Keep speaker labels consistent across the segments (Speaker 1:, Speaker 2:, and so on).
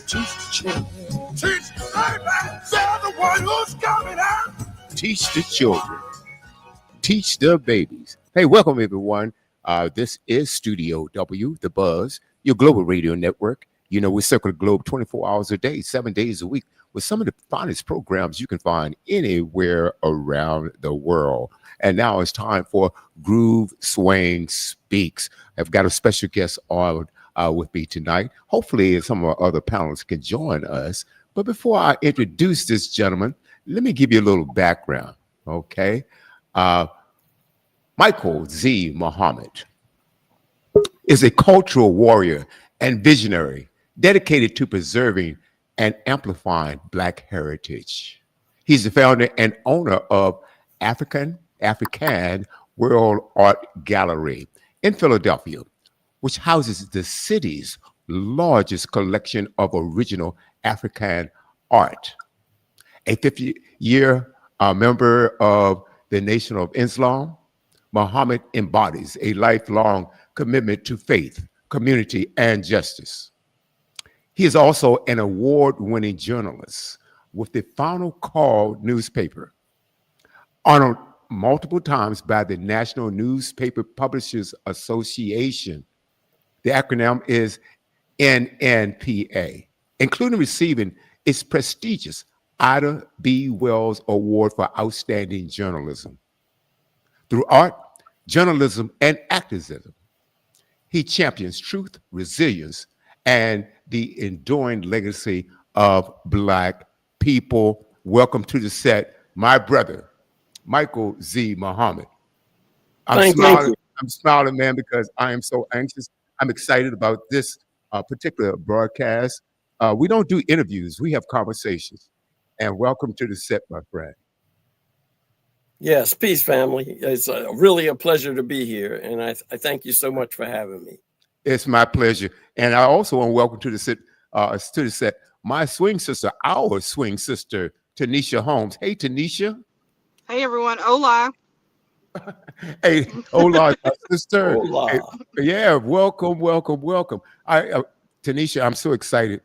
Speaker 1: Teach the children. Teach the baby. They're the one who's coming out. Teach the children. Teach the babies. Hey, welcome everyone. This is Studio W, The Buzz, your global radio network. You know, we circle the globe 24 hours a day, 7 days a week, with some of the finest programs you can find anywhere around the world. And now it's time for Groove Swing Speaks. I've got a special guest on with me tonight. Hopefully, some of our other panelists can join us. But before I introduce this gentleman, let me give you a little background, okay? Michael Z. Muhammad is a cultural warrior and visionary dedicated to preserving and amplifying Black heritage. He's the founder and owner of African World Art Gallery in Philadelphia, which houses the city's largest collection of original African art. A 50-year member of the Nation of Islam, Muhammad embodies a lifelong commitment to faith, community, and justice. He is also an award-winning journalist with the Final Call newspaper, honored multiple times by the National Newspaper Publishers Association. The acronym is NNPA, including receiving its prestigious Ida B. Wells Award for Outstanding Journalism. Through art, journalism, and activism, he champions truth, resilience, and the enduring legacy of Black people. Welcome to the set, my brother, Michael Z. Muhammad.
Speaker 2: Thank you.
Speaker 1: I'm smiling, man, because I am so anxious. I'm excited about this particular broadcast. We don't do interviews, we have conversations. And welcome to the set, my friend.
Speaker 2: Yes, peace, family. It's really a pleasure to be here, and I thank you so much for having me.
Speaker 1: It's my pleasure. And I also want to welcome to the set my swing sister, our swing sister, Tanisha Holmes. Hey, Tanisha.
Speaker 3: Hey, everyone. Hola.
Speaker 1: Hey, hola, my sister.
Speaker 2: Hola.
Speaker 1: Hey, yeah, welcome. Tanisha, I'm so excited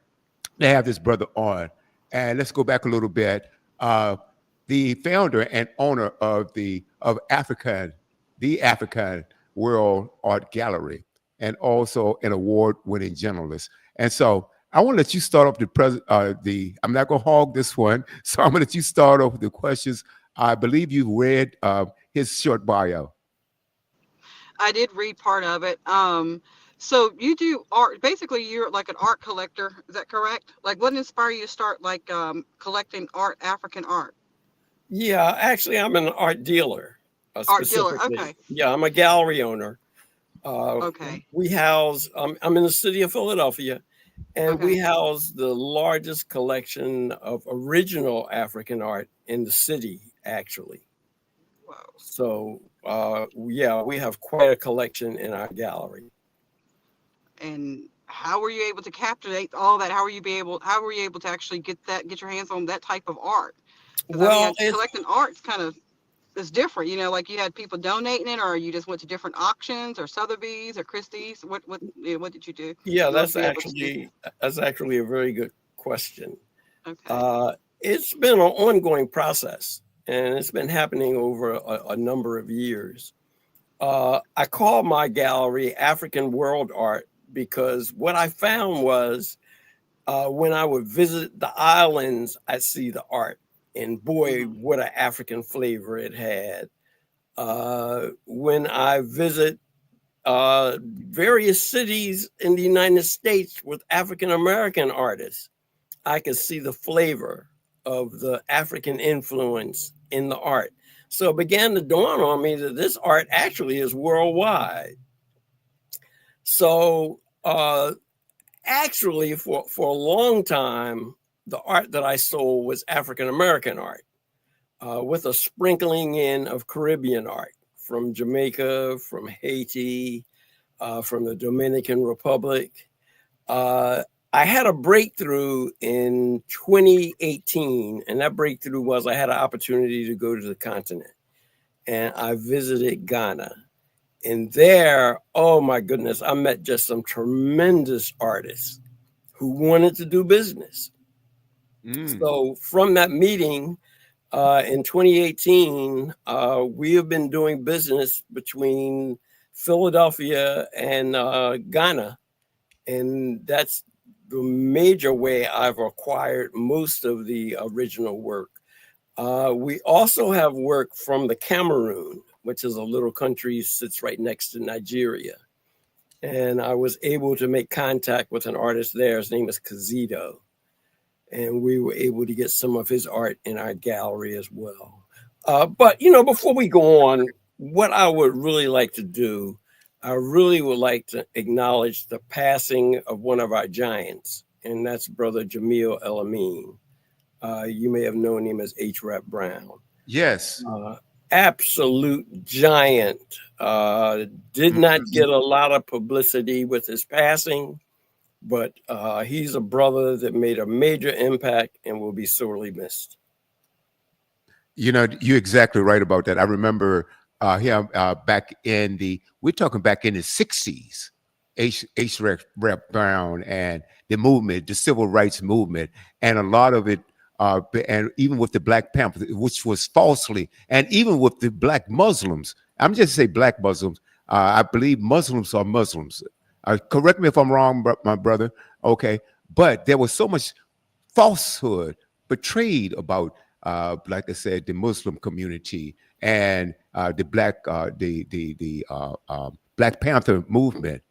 Speaker 1: to have this brother on. And let's go back a little bit. The founder and owner of the African World Art Gallery, and also an award-winning journalist. And so I want to let you start off I'm not going to hog this one, so I'm going to let you start off with the questions. I believe you read his short bio.
Speaker 3: I did read part of it. So you do art. Basically, you're like an art collector. Is that correct? Like, what inspired you to start like collecting art, African art?
Speaker 2: Yeah, actually, I'm an art dealer.
Speaker 3: Art dealer. Okay.
Speaker 2: Yeah, I'm a gallery owner.
Speaker 3: Okay.
Speaker 2: We house. I'm in the city of Philadelphia, and
Speaker 3: Okay.
Speaker 2: we house the largest collection of original African art in the city, actually.
Speaker 3: Wow.
Speaker 2: So, yeah, we have quite a collection in our gallery.
Speaker 3: And how were you able to captivate all that? How were you able to actually get your hands on that type of art?
Speaker 2: Well,
Speaker 3: collecting art's kind of is different. You know, like you had people donating it, or you just went to different auctions, or Sotheby's, or Christie's. What did you do?
Speaker 2: Yeah, that's actually a very good question.
Speaker 3: Okay.
Speaker 2: It's been an ongoing process, and it's been happening over a number of years. I call my gallery African World Art because what I found was when I would visit the islands, I'd see the art. And boy, what an African flavor it had. When I visit various cities in the United States with African American artists, I could see the flavor of the African influence in the art. So it began to dawn on me that this art actually is worldwide. So actually, for a long time, the art that I sold was African American art, with a sprinkling in of Caribbean art from Jamaica, from Haiti, from the Dominican Republic. I had a breakthrough in 2018, and that breakthrough was I had an opportunity to go to the continent, and I visited Ghana. And there, oh my goodness, I met just some tremendous artists who wanted to do business.
Speaker 1: Mm.
Speaker 2: So from that meeting in 2018, we have been doing business between Philadelphia and Ghana, and that's the major way I've acquired most of the original work. We also have work from the Cameroon, which is a little country sits right next to Nigeria. And I was able to make contact with an artist there. His name is Kazido. And we were able to get some of his art in our gallery as well. But, before we go on, what I would really like to do, I really would like to acknowledge the passing of one of our giants, and that's Brother Jamil El Amin. You may have known him as H. Rap Brown.
Speaker 1: Yes.
Speaker 2: Absolute giant. Did not
Speaker 1: Mhm.
Speaker 2: get a lot of publicity with his passing, but he's a brother that made a major impact and will be sorely missed.
Speaker 1: You're exactly right about that. I remember him we're talking back in the 60s, Rep Brown and the movement, the civil rights movement, and a lot of it, and even with the Black Panther, which was falsely, and even with the Black Muslims, I'm just say Black Muslims, I believe Muslims are Muslims. Correct me if I'm wrong, my brother. Okay. But there was so much falsehood betrayed about, like I said, the Muslim community and the Black Panther movement.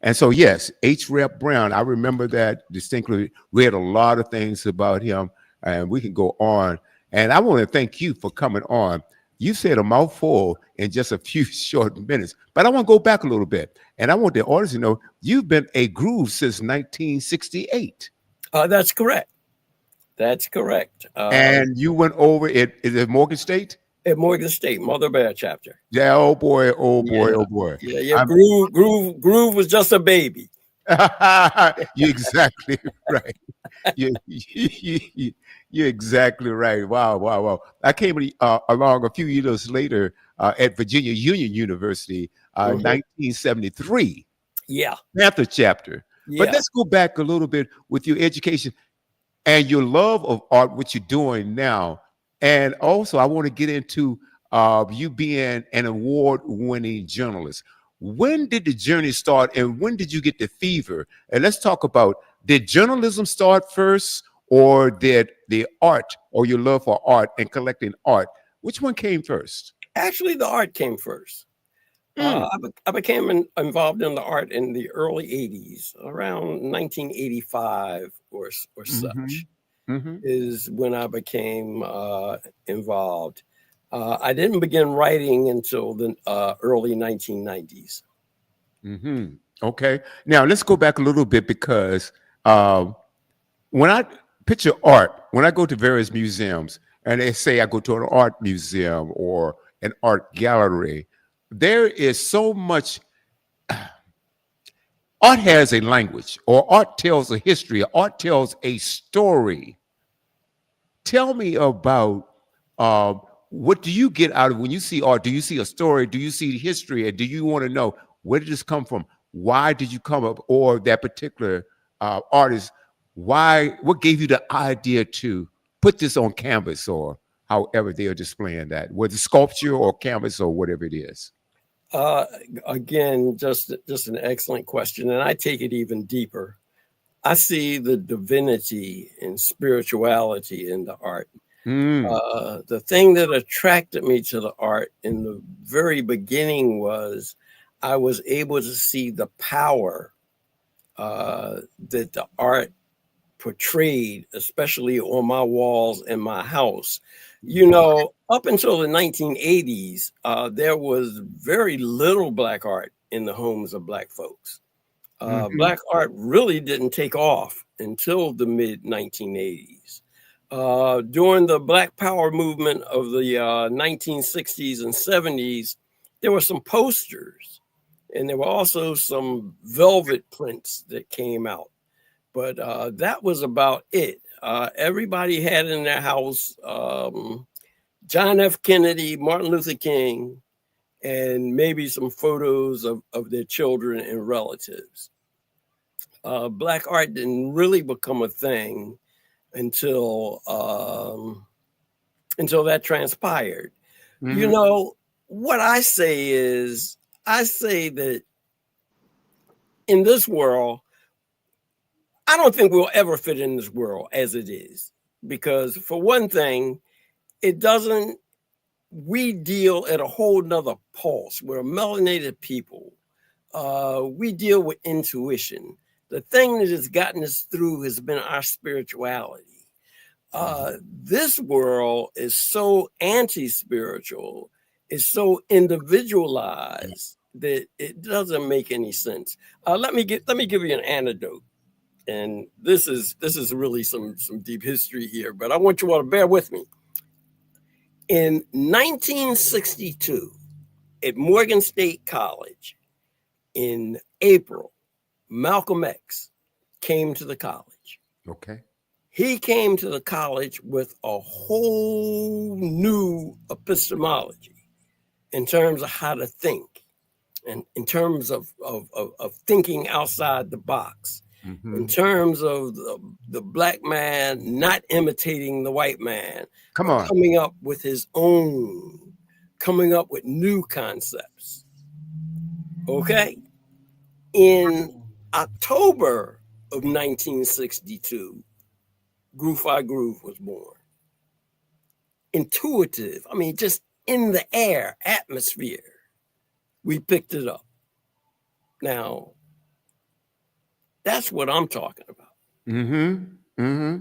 Speaker 1: And so, yes, H. Rep Brown, I remember that distinctly. Read a lot of things about him, and we can go on. And I want to thank you for coming on. You said a mouthful in just a few short minutes, but I want to go back a little bit, and I want the audience to know you've been a groove since 1968.
Speaker 2: That's correct. That's correct.
Speaker 1: And you went over it. Is it Morgan State?
Speaker 2: At Morgan State, Mother Bear chapter.
Speaker 1: Yeah. Oh boy. Oh boy.
Speaker 2: Yeah,
Speaker 1: Oh boy.
Speaker 2: yeah.
Speaker 1: I'm,
Speaker 2: Groove was just a baby.
Speaker 1: you're exactly right. You're exactly right. Wow. Wow. Wow. I came along a few years later at Virginia Union University,
Speaker 2: Mhm.
Speaker 1: 1973,
Speaker 2: Yeah,
Speaker 1: Panther chapter. But
Speaker 2: yeah.
Speaker 1: let's go back a little bit with your education and your love of art, what you're doing now. And also, I want to get into you being an award-winning journalist. When did the journey start, and when did you get the fever? And let's talk about, did journalism start first, or did the art or your love for art and collecting art? Which one came first?
Speaker 2: Actually, the art came first.
Speaker 1: Mm.
Speaker 2: I became involved in the art in the early 80s, around 1985 or
Speaker 1: Hmm.
Speaker 2: such,
Speaker 1: Hmm.
Speaker 2: is when I became involved. I didn't begin writing until the early 1990s.
Speaker 1: Hmm. Okay. Now let's go back a little bit because um, when I picture art, when I go to various museums and they say I go to an art museum or an art gallery, there is so much. Art has a language, or art tells a history, or art tells a story. Tell me about what do you get out of when you see art? Do you see a story? Do you see history? And do you want to know where did this come from? Why did you come up, or that particular artist? Why? What gave you the idea to put this on canvas, or however they are displaying that, whether sculpture or canvas or whatever it is?
Speaker 2: Uh, Again, just an excellent question, and I take it even deeper. I see the divinity and spirituality in the art.
Speaker 1: Mm,
Speaker 2: The thing that attracted me to the art in the very beginning was I was able to see the power that the art portrayed, especially on my walls in my house. Up until the 1980s, there was very little Black art in the homes of Black folks.
Speaker 1: hmm.
Speaker 2: Black art really didn't take off until the mid 1980s. During the Black Power movement of the 1960s and 70s, there were some posters and there were also some velvet prints that came out. But that was about it. Everybody had in their house John F. Kennedy, Martin Luther King, and maybe some photos of their children and relatives. Black art didn't really become a thing until that transpired. You
Speaker 1: Hmm.
Speaker 2: know, what I say is, I say that in this world, I don't think we'll ever fit in this world as it is. Because for one thing, it doesn't, we deal at a whole nother pulse. We're melanated people. We deal with intuition. The thing that has gotten us through has been our spirituality. This world is so anti-spiritual, is so individualized that it doesn't make any sense. Let me give you an anecdote, and this is really some deep history here, but I want you all to bear with me. In 1962, at Morgan State College, in April, Malcolm X came to the college.
Speaker 1: Okay.
Speaker 2: He came to the college with a whole new epistemology in terms of how to think, and in terms of thinking outside the box, in
Speaker 1: Hmm.
Speaker 2: terms of the black man not imitating the white man,
Speaker 1: Come
Speaker 2: but
Speaker 1: on.
Speaker 2: coming up with his own, coming up with new concepts. Okay? In October of 1962, Groove Fi Groove was born. Intuitive, I mean, just in the air, atmosphere. We picked it up. Now, that's what I'm talking about.
Speaker 1: Hmm. Hmm.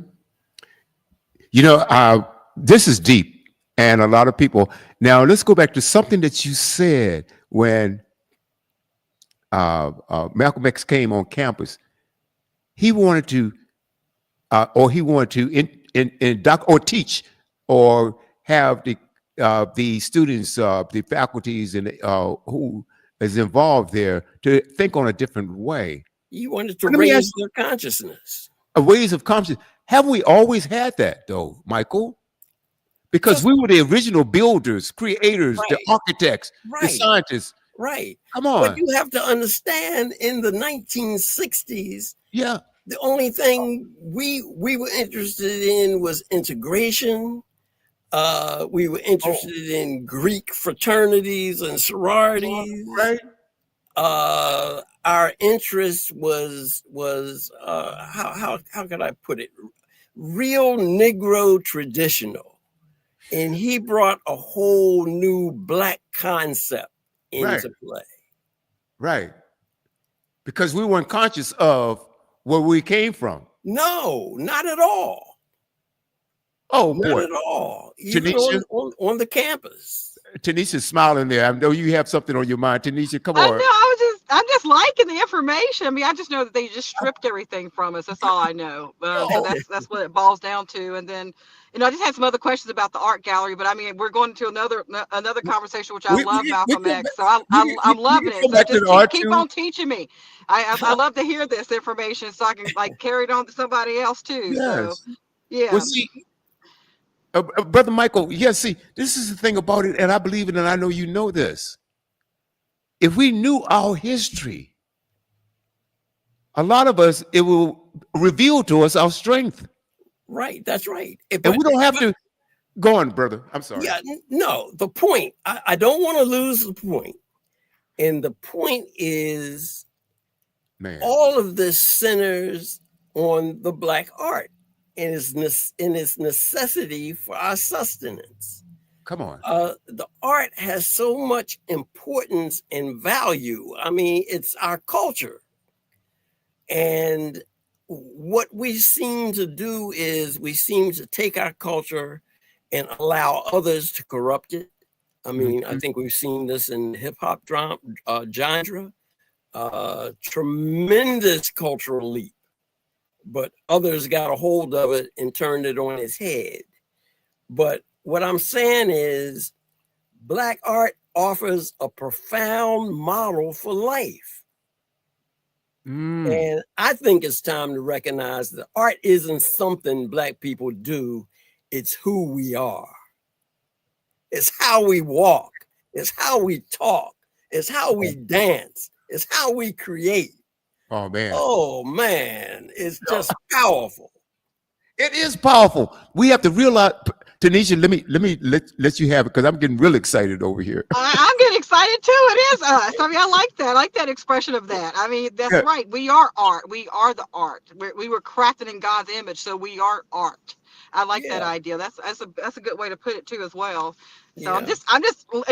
Speaker 1: You know, this is deep, and a lot of people. Now, let's go back to something that you said when Malcolm X came on campus. He wanted to, or he wanted to or teach, or have the students, the faculties, and who is involved there to think on a different way.
Speaker 2: You wanted to
Speaker 1: Let me ask
Speaker 2: raise their consciousness.
Speaker 1: ways of consciousness. Have we always had that though, Michael? Because
Speaker 2: Just
Speaker 1: we were the original builders, creators, the
Speaker 2: right,
Speaker 1: architects, the
Speaker 2: right,
Speaker 1: scientists.
Speaker 2: right.
Speaker 1: Come
Speaker 2: But
Speaker 1: on.
Speaker 2: you have to understand, in the 1960s,
Speaker 1: Yeah.
Speaker 2: the only thing we were interested in was integration. We were
Speaker 1: Oh,
Speaker 2: interested in Greek fraternities and sororities.
Speaker 1: right.
Speaker 2: Our interest was how could I put it? Real Negro traditional, and he brought a whole new black concept
Speaker 1: Right.
Speaker 2: into play.
Speaker 1: Right. Because we weren't conscious of where we came from.
Speaker 2: No, not at all.
Speaker 1: Oh
Speaker 2: Not
Speaker 1: boy.
Speaker 2: at all. Even
Speaker 1: Tanisha,
Speaker 2: on the campus.
Speaker 1: Tanisha's smiling there. I know you have something on your mind. Tanisha, come
Speaker 3: I
Speaker 1: on.
Speaker 3: know. I'm just liking the information. I mean, I just know that they just stripped everything from us. That's all I know. So
Speaker 1: Oh,
Speaker 3: that's what it boils down to. And then, I just had some other questions about the art gallery. But I mean, we're going to another conversation, which I love
Speaker 1: we
Speaker 3: Malcolm
Speaker 1: can,
Speaker 3: X. So
Speaker 1: we
Speaker 3: I'm loving
Speaker 1: can
Speaker 3: it.
Speaker 1: go
Speaker 3: So
Speaker 1: back to
Speaker 3: just
Speaker 1: the art
Speaker 3: keep
Speaker 1: too.
Speaker 3: on teaching me. I love to hear this information so I can like carry it on to somebody else too. So
Speaker 1: Yes. Well,
Speaker 3: yeah.
Speaker 1: see, Brother Michael, yes, see, this is the thing about it, and I believe it, and I know you know this. If we knew our history, a lot of us, it will reveal to us our strength.
Speaker 2: Right, that's right.
Speaker 1: And we don't have to go on, brother. I'm sorry.
Speaker 2: Yeah, no, the point, I don't want to lose the point. And the point is,
Speaker 1: Man,
Speaker 2: all of this centers on the black art and its necessity for our sustenance.
Speaker 1: come on.
Speaker 2: The art has so much importance and value. I mean, it's our culture. And what we seem to do is we seem to take our culture and allow others to corrupt it. I mean, I
Speaker 1: Mhm.
Speaker 2: think we've seen this in hip hop genre. Tremendous cultural leap, but others got a hold of it and turned it on its head. But what I'm saying is, black art offers a profound model for life.
Speaker 1: Mm.
Speaker 2: And I think it's time to recognize that art isn't something black people do, it's who we are. It's how we walk, it's how we talk, it's how we dance, it's how we create.
Speaker 1: Oh man,
Speaker 2: Oh man, it's just powerful.
Speaker 1: it is powerful. We have to realize, Tanisha. Let you have it because I'm getting real excited over here.
Speaker 3: I'm getting excited too. It is us. I mean, I like that. I like that expression of that. I mean, that's
Speaker 1: Yeah,
Speaker 3: right. We are art. We are the art. We were crafted in God's image, so we are art. I like that
Speaker 2: Yeah,
Speaker 3: idea. That's a good way to put it too, as well. So
Speaker 2: yeah,
Speaker 3: I'm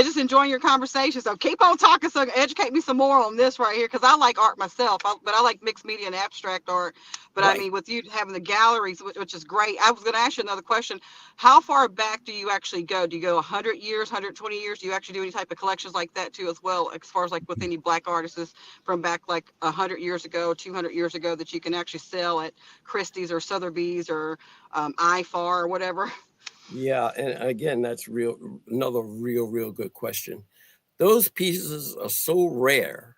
Speaker 3: just enjoying your conversation. So keep on talking. So educate me some more on this right here, because I like art myself. But I like mixed media and abstract art. But I
Speaker 2: right.
Speaker 3: mean, with you having the galleries, which is great. I was going to ask you another question. How far back do you actually go? Do you go 100 years, 120 years? Do you actually do any type of collections like that too, as well, as far as like with any black artists from back like 100 years ago, 200 years ago, that you can actually sell at Christie's or Sotheby's or IFAR or whatever?
Speaker 2: Yeah, and again, that's another real good question. Those pieces are so rare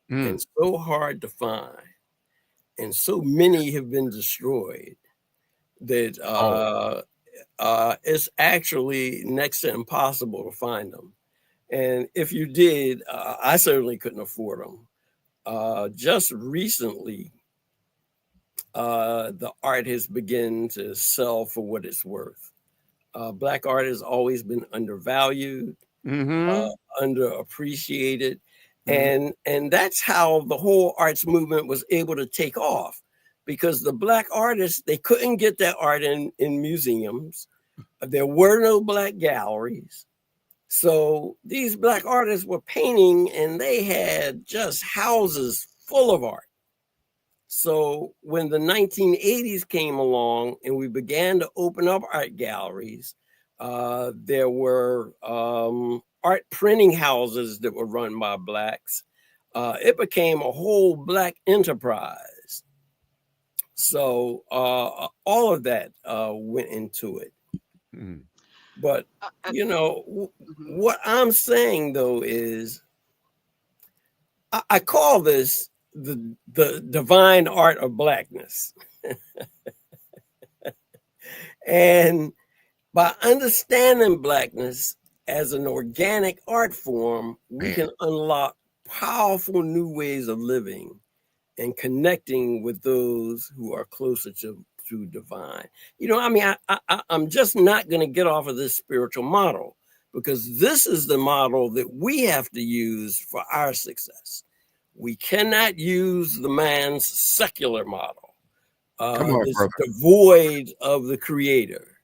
Speaker 1: mm.
Speaker 2: and so hard to find, and so many have been destroyed that
Speaker 1: Oh,
Speaker 2: it's actually next to impossible to find them. And if you did, I certainly couldn't afford them. Just recently, the art has begun to sell for what it's worth. Black art has always been undervalued,
Speaker 1: mm-hmm.
Speaker 2: underappreciated,
Speaker 1: Mm-hmm.
Speaker 2: and that's how the whole arts movement was able to take off, because the black artists, they couldn't get that art in museums. There were no black galleries. So these black artists were painting and they had just houses full of art. So when the 1980s came along and we began to open up art galleries, there were art printing houses that were run by blacks. It became a whole black enterprise. So all of that went into it.
Speaker 1: Mm.
Speaker 2: But,
Speaker 3: Uh, uh,
Speaker 2: you know,
Speaker 3: mhm.
Speaker 2: what I'm saying though is I call this the divine art of blackness. And by understanding blackness as an organic art form, we
Speaker 1: Man,
Speaker 2: can unlock powerful new ways of living and connecting with those who are closer to divine. You know, I mean, I'm just not going to get off of this spiritual model, because this is the model that we have to use for our success. We cannot use the man's secular model,
Speaker 1: come on,
Speaker 2: that's
Speaker 1: brother.
Speaker 2: devoid of the creator,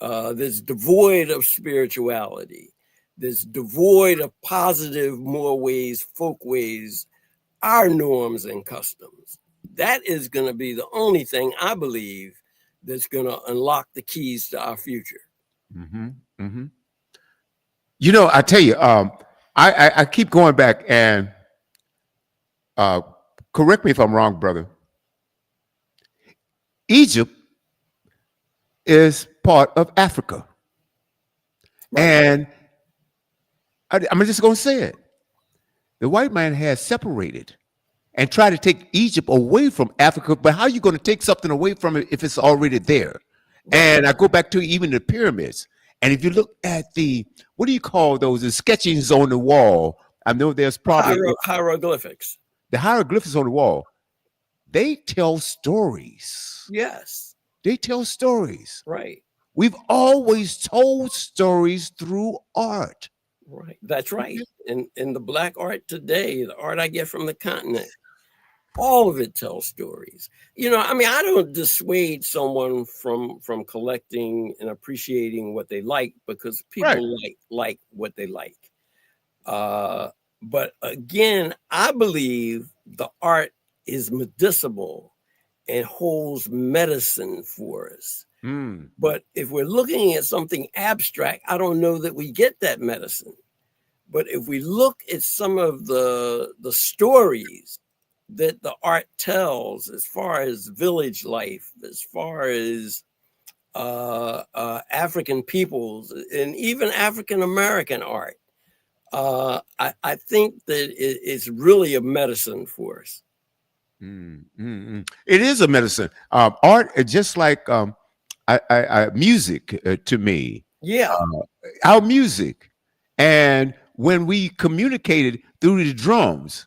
Speaker 2: that's devoid of spirituality, that's devoid of positive more ways, folk ways, our norms and customs. That is going to be the only thing I believe that's going to unlock the keys to our future.
Speaker 1: Mm-hmm. Mm-hmm. You know, I tell you, I keep going back and uh, correct me if I'm wrong, brother. Egypt is part of Africa,
Speaker 2: Right.
Speaker 1: and I'm just going to say it. The white man has separated and tried to take Egypt away from Africa, but how are you going to take something away from it if it's already there?
Speaker 2: Right.
Speaker 1: And I go back to even the pyramids. And if you look at the, what do you call those, the sketchings on the wall, I know there's probably
Speaker 2: Hieroglyphics.
Speaker 1: the hieroglyphics on the wall. They tell stories.
Speaker 2: Yes.
Speaker 1: They tell stories.
Speaker 2: Right.
Speaker 1: We've always told stories through art.
Speaker 2: Right. That's right. And in the black art today, the art I get from the continent, all of it tells stories. You know, I mean, I don't dissuade someone from collecting and appreciating what they like, because
Speaker 1: Right.
Speaker 2: people like what they like. Uh, but again, I believe the art is medicinal and holds medicine for us.
Speaker 1: Mm.
Speaker 2: But if we're looking at something abstract, I don't know that we get that medicine. But if we look at some of the stories that the art tells, as far as village life, as far as African peoples, and even African American art, I think that it's really a medicine for us.
Speaker 1: Mm, mm, mm. It is a medicine. Art, just like music to me,
Speaker 2: Yeah,
Speaker 1: our music. And when we communicated through the drums,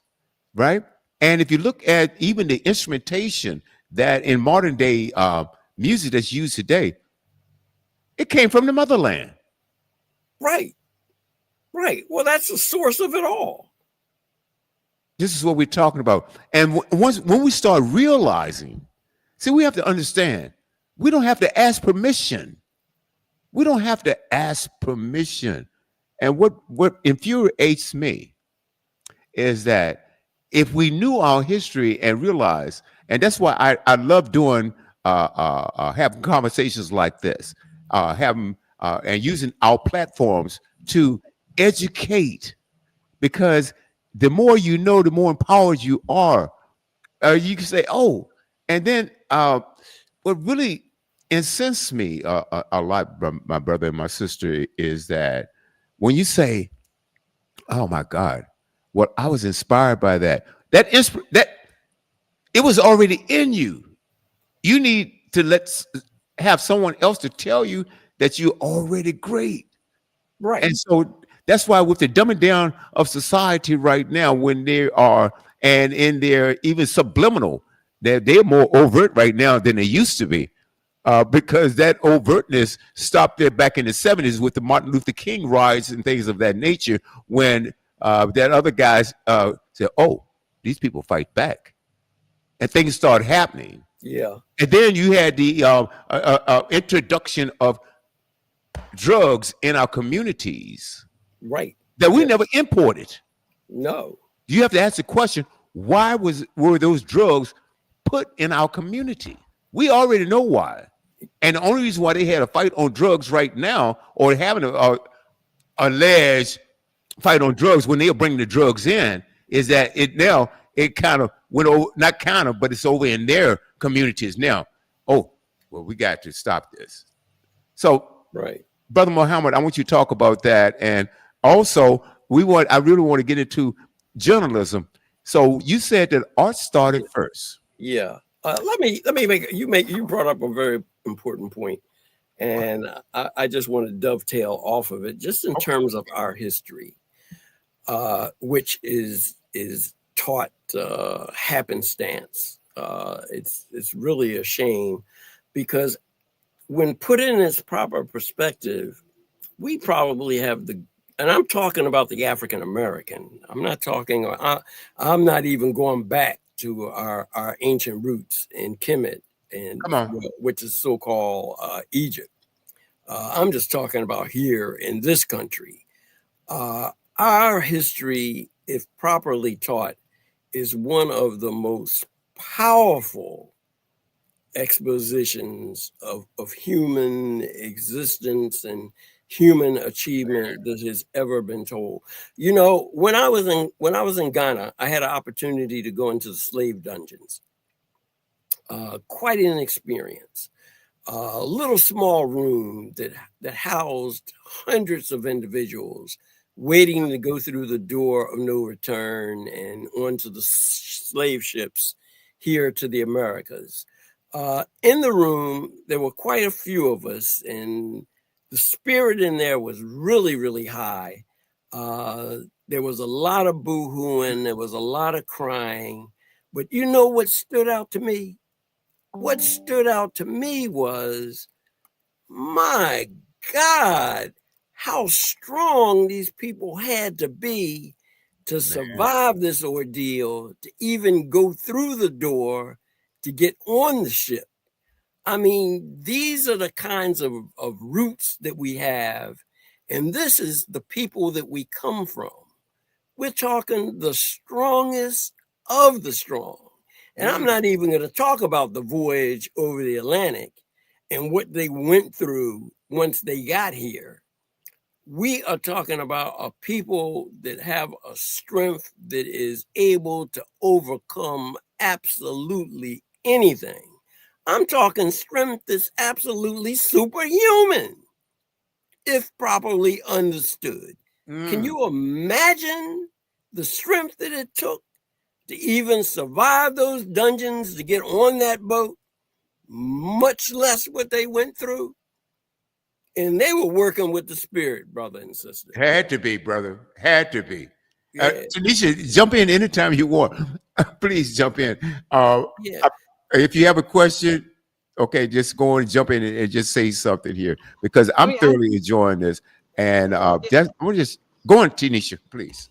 Speaker 1: right? And if you look at even the instrumentation that in modern day music that's used today, it came from the motherland.
Speaker 2: Right. Right. Well, that's the source of it all.
Speaker 1: This is what we're talking about. And when we start realizing, see, we have to understand, we don't have to ask permission. We don't have to ask permission. And what infuriates me is that if we knew our history and realized, and that's why I love doing having conversations like this, having and using our platforms to educate, because the more you know, the more empowered you are. You can say, "Oh," and then what really incensed me a lot, my brother and my sister, is that when you say, "Oh my God," what I was inspired by that it was already in you. You need to have someone else to tell you that you're already great.
Speaker 2: Right.
Speaker 1: And so that's why with the dumbing down of society right now, when they are and in their even subliminal, they're more overt right now than they used to be. Because that overtness stopped there back in the 70s with the Martin Luther King riots and things of that nature, when that other guys said, "Oh, these people fight back," and things started happening.
Speaker 2: Yeah.
Speaker 1: And then you had the introduction of drugs in our communities
Speaker 2: Right.
Speaker 1: that we
Speaker 2: Yeah.
Speaker 1: never imported.
Speaker 2: No.
Speaker 1: You have to ask the question, why were those drugs put in our community? We already know why. And the only reason why they had a fight on drugs right now, or having a alleged fight on drugs when they are bringing the drugs in, is that it kind of went over, not kind of, but it's over in their communities now. Oh, well, we got to stop this. So,
Speaker 2: Right.
Speaker 1: Brother Muhammad, I want you to talk about that. And also, I really want to get into journalism. So you said that art started first.
Speaker 2: Yeah. Let me you brought up a very important point, and I just want to dovetail off of it, just in terms of our history, which is taught happenstance. It's really a shame, because when put in its proper perspective, we probably have and I'm talking about the African American. I'm not even going back to our ancient roots in Kemet, and
Speaker 1: Come on.
Speaker 2: which is so-called Egypt. I'm just talking about here in this country. Our history, if properly taught, is one of the most powerful expositions of human existence and human achievement that has ever been told. You know, when I was in Ghana, I had an opportunity to go into the slave dungeons. Quite an experience. A little small room that housed hundreds of individuals waiting to go through the door of no return and onto the slave ships here to the Americas. In the room, there were quite a few of us, and the spirit in there was really, really high. There was a lot of boo-hooing, there was a lot of crying. But you know what stood out to me? What stood out to me was, my God, how strong these people had to be to survive this ordeal, to even go through the door, to get on the ship. I mean, these are the kinds of roots that we have. And this is the people that we come from. We're talking the strongest of the strong. And I'm not even going to talk about the voyage over the Atlantic and what they went through once they got here. We are talking about a people that have a strength that is able to overcome absolutely anything. I'm talking strength that's absolutely superhuman, if properly understood. Can you imagine the strength that it took to even survive those dungeons, to get on that boat, much less what they went through? And they were working with the spirit, brother and sister.
Speaker 1: Had to be, brother. Had to be.
Speaker 2: Yeah.
Speaker 1: Tanisha, jump in anytime you want. Please jump in.
Speaker 2: Yeah.
Speaker 1: If you have a question, okay, just go and jump in and just say something here because
Speaker 3: I
Speaker 1: I'm
Speaker 3: mean, I,
Speaker 1: thoroughly enjoying this. And
Speaker 3: yeah.
Speaker 1: we're just go on, Tanisha, please.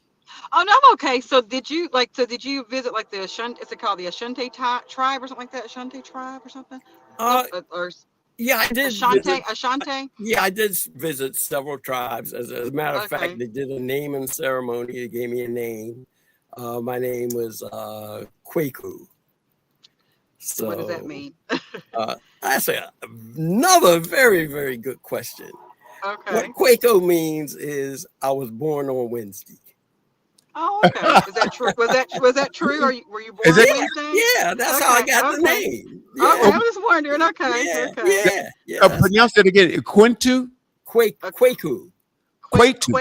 Speaker 3: Oh, no, I'm okay. So did you like? So did you visit like the Ashanti? Is it called the Ashanti tribe or something like that? Ashanti tribe or something?
Speaker 2: Uh,
Speaker 3: Or
Speaker 2: yeah, I did
Speaker 3: Ashanti?
Speaker 2: visit.
Speaker 3: Ashanti?
Speaker 2: Yeah, I did visit several tribes. As a matter of fact,
Speaker 3: Okay.
Speaker 2: they did a naming ceremony. They gave me a name. My name was Kwaku.
Speaker 3: And what does that
Speaker 2: So
Speaker 3: mean?
Speaker 2: that's another very, very good question. What
Speaker 3: Okay.
Speaker 2: Quaco means is I was born on Wednesday.
Speaker 3: Oh, okay. Is that true? Was that true? Were you
Speaker 1: Is
Speaker 3: born
Speaker 1: it?
Speaker 3: Wednesday?
Speaker 2: Yeah, that's how I
Speaker 3: Okay.
Speaker 2: got the
Speaker 3: Okay.
Speaker 2: name.
Speaker 3: Okay.
Speaker 2: Yeah,
Speaker 3: I was just wondering. Okay.
Speaker 2: yeah,
Speaker 3: Okay.
Speaker 2: yeah, yes.
Speaker 1: Pronounce it again. Quintu,
Speaker 3: Uh,
Speaker 2: Kwaku,
Speaker 3: Quake.
Speaker 1: Quatu.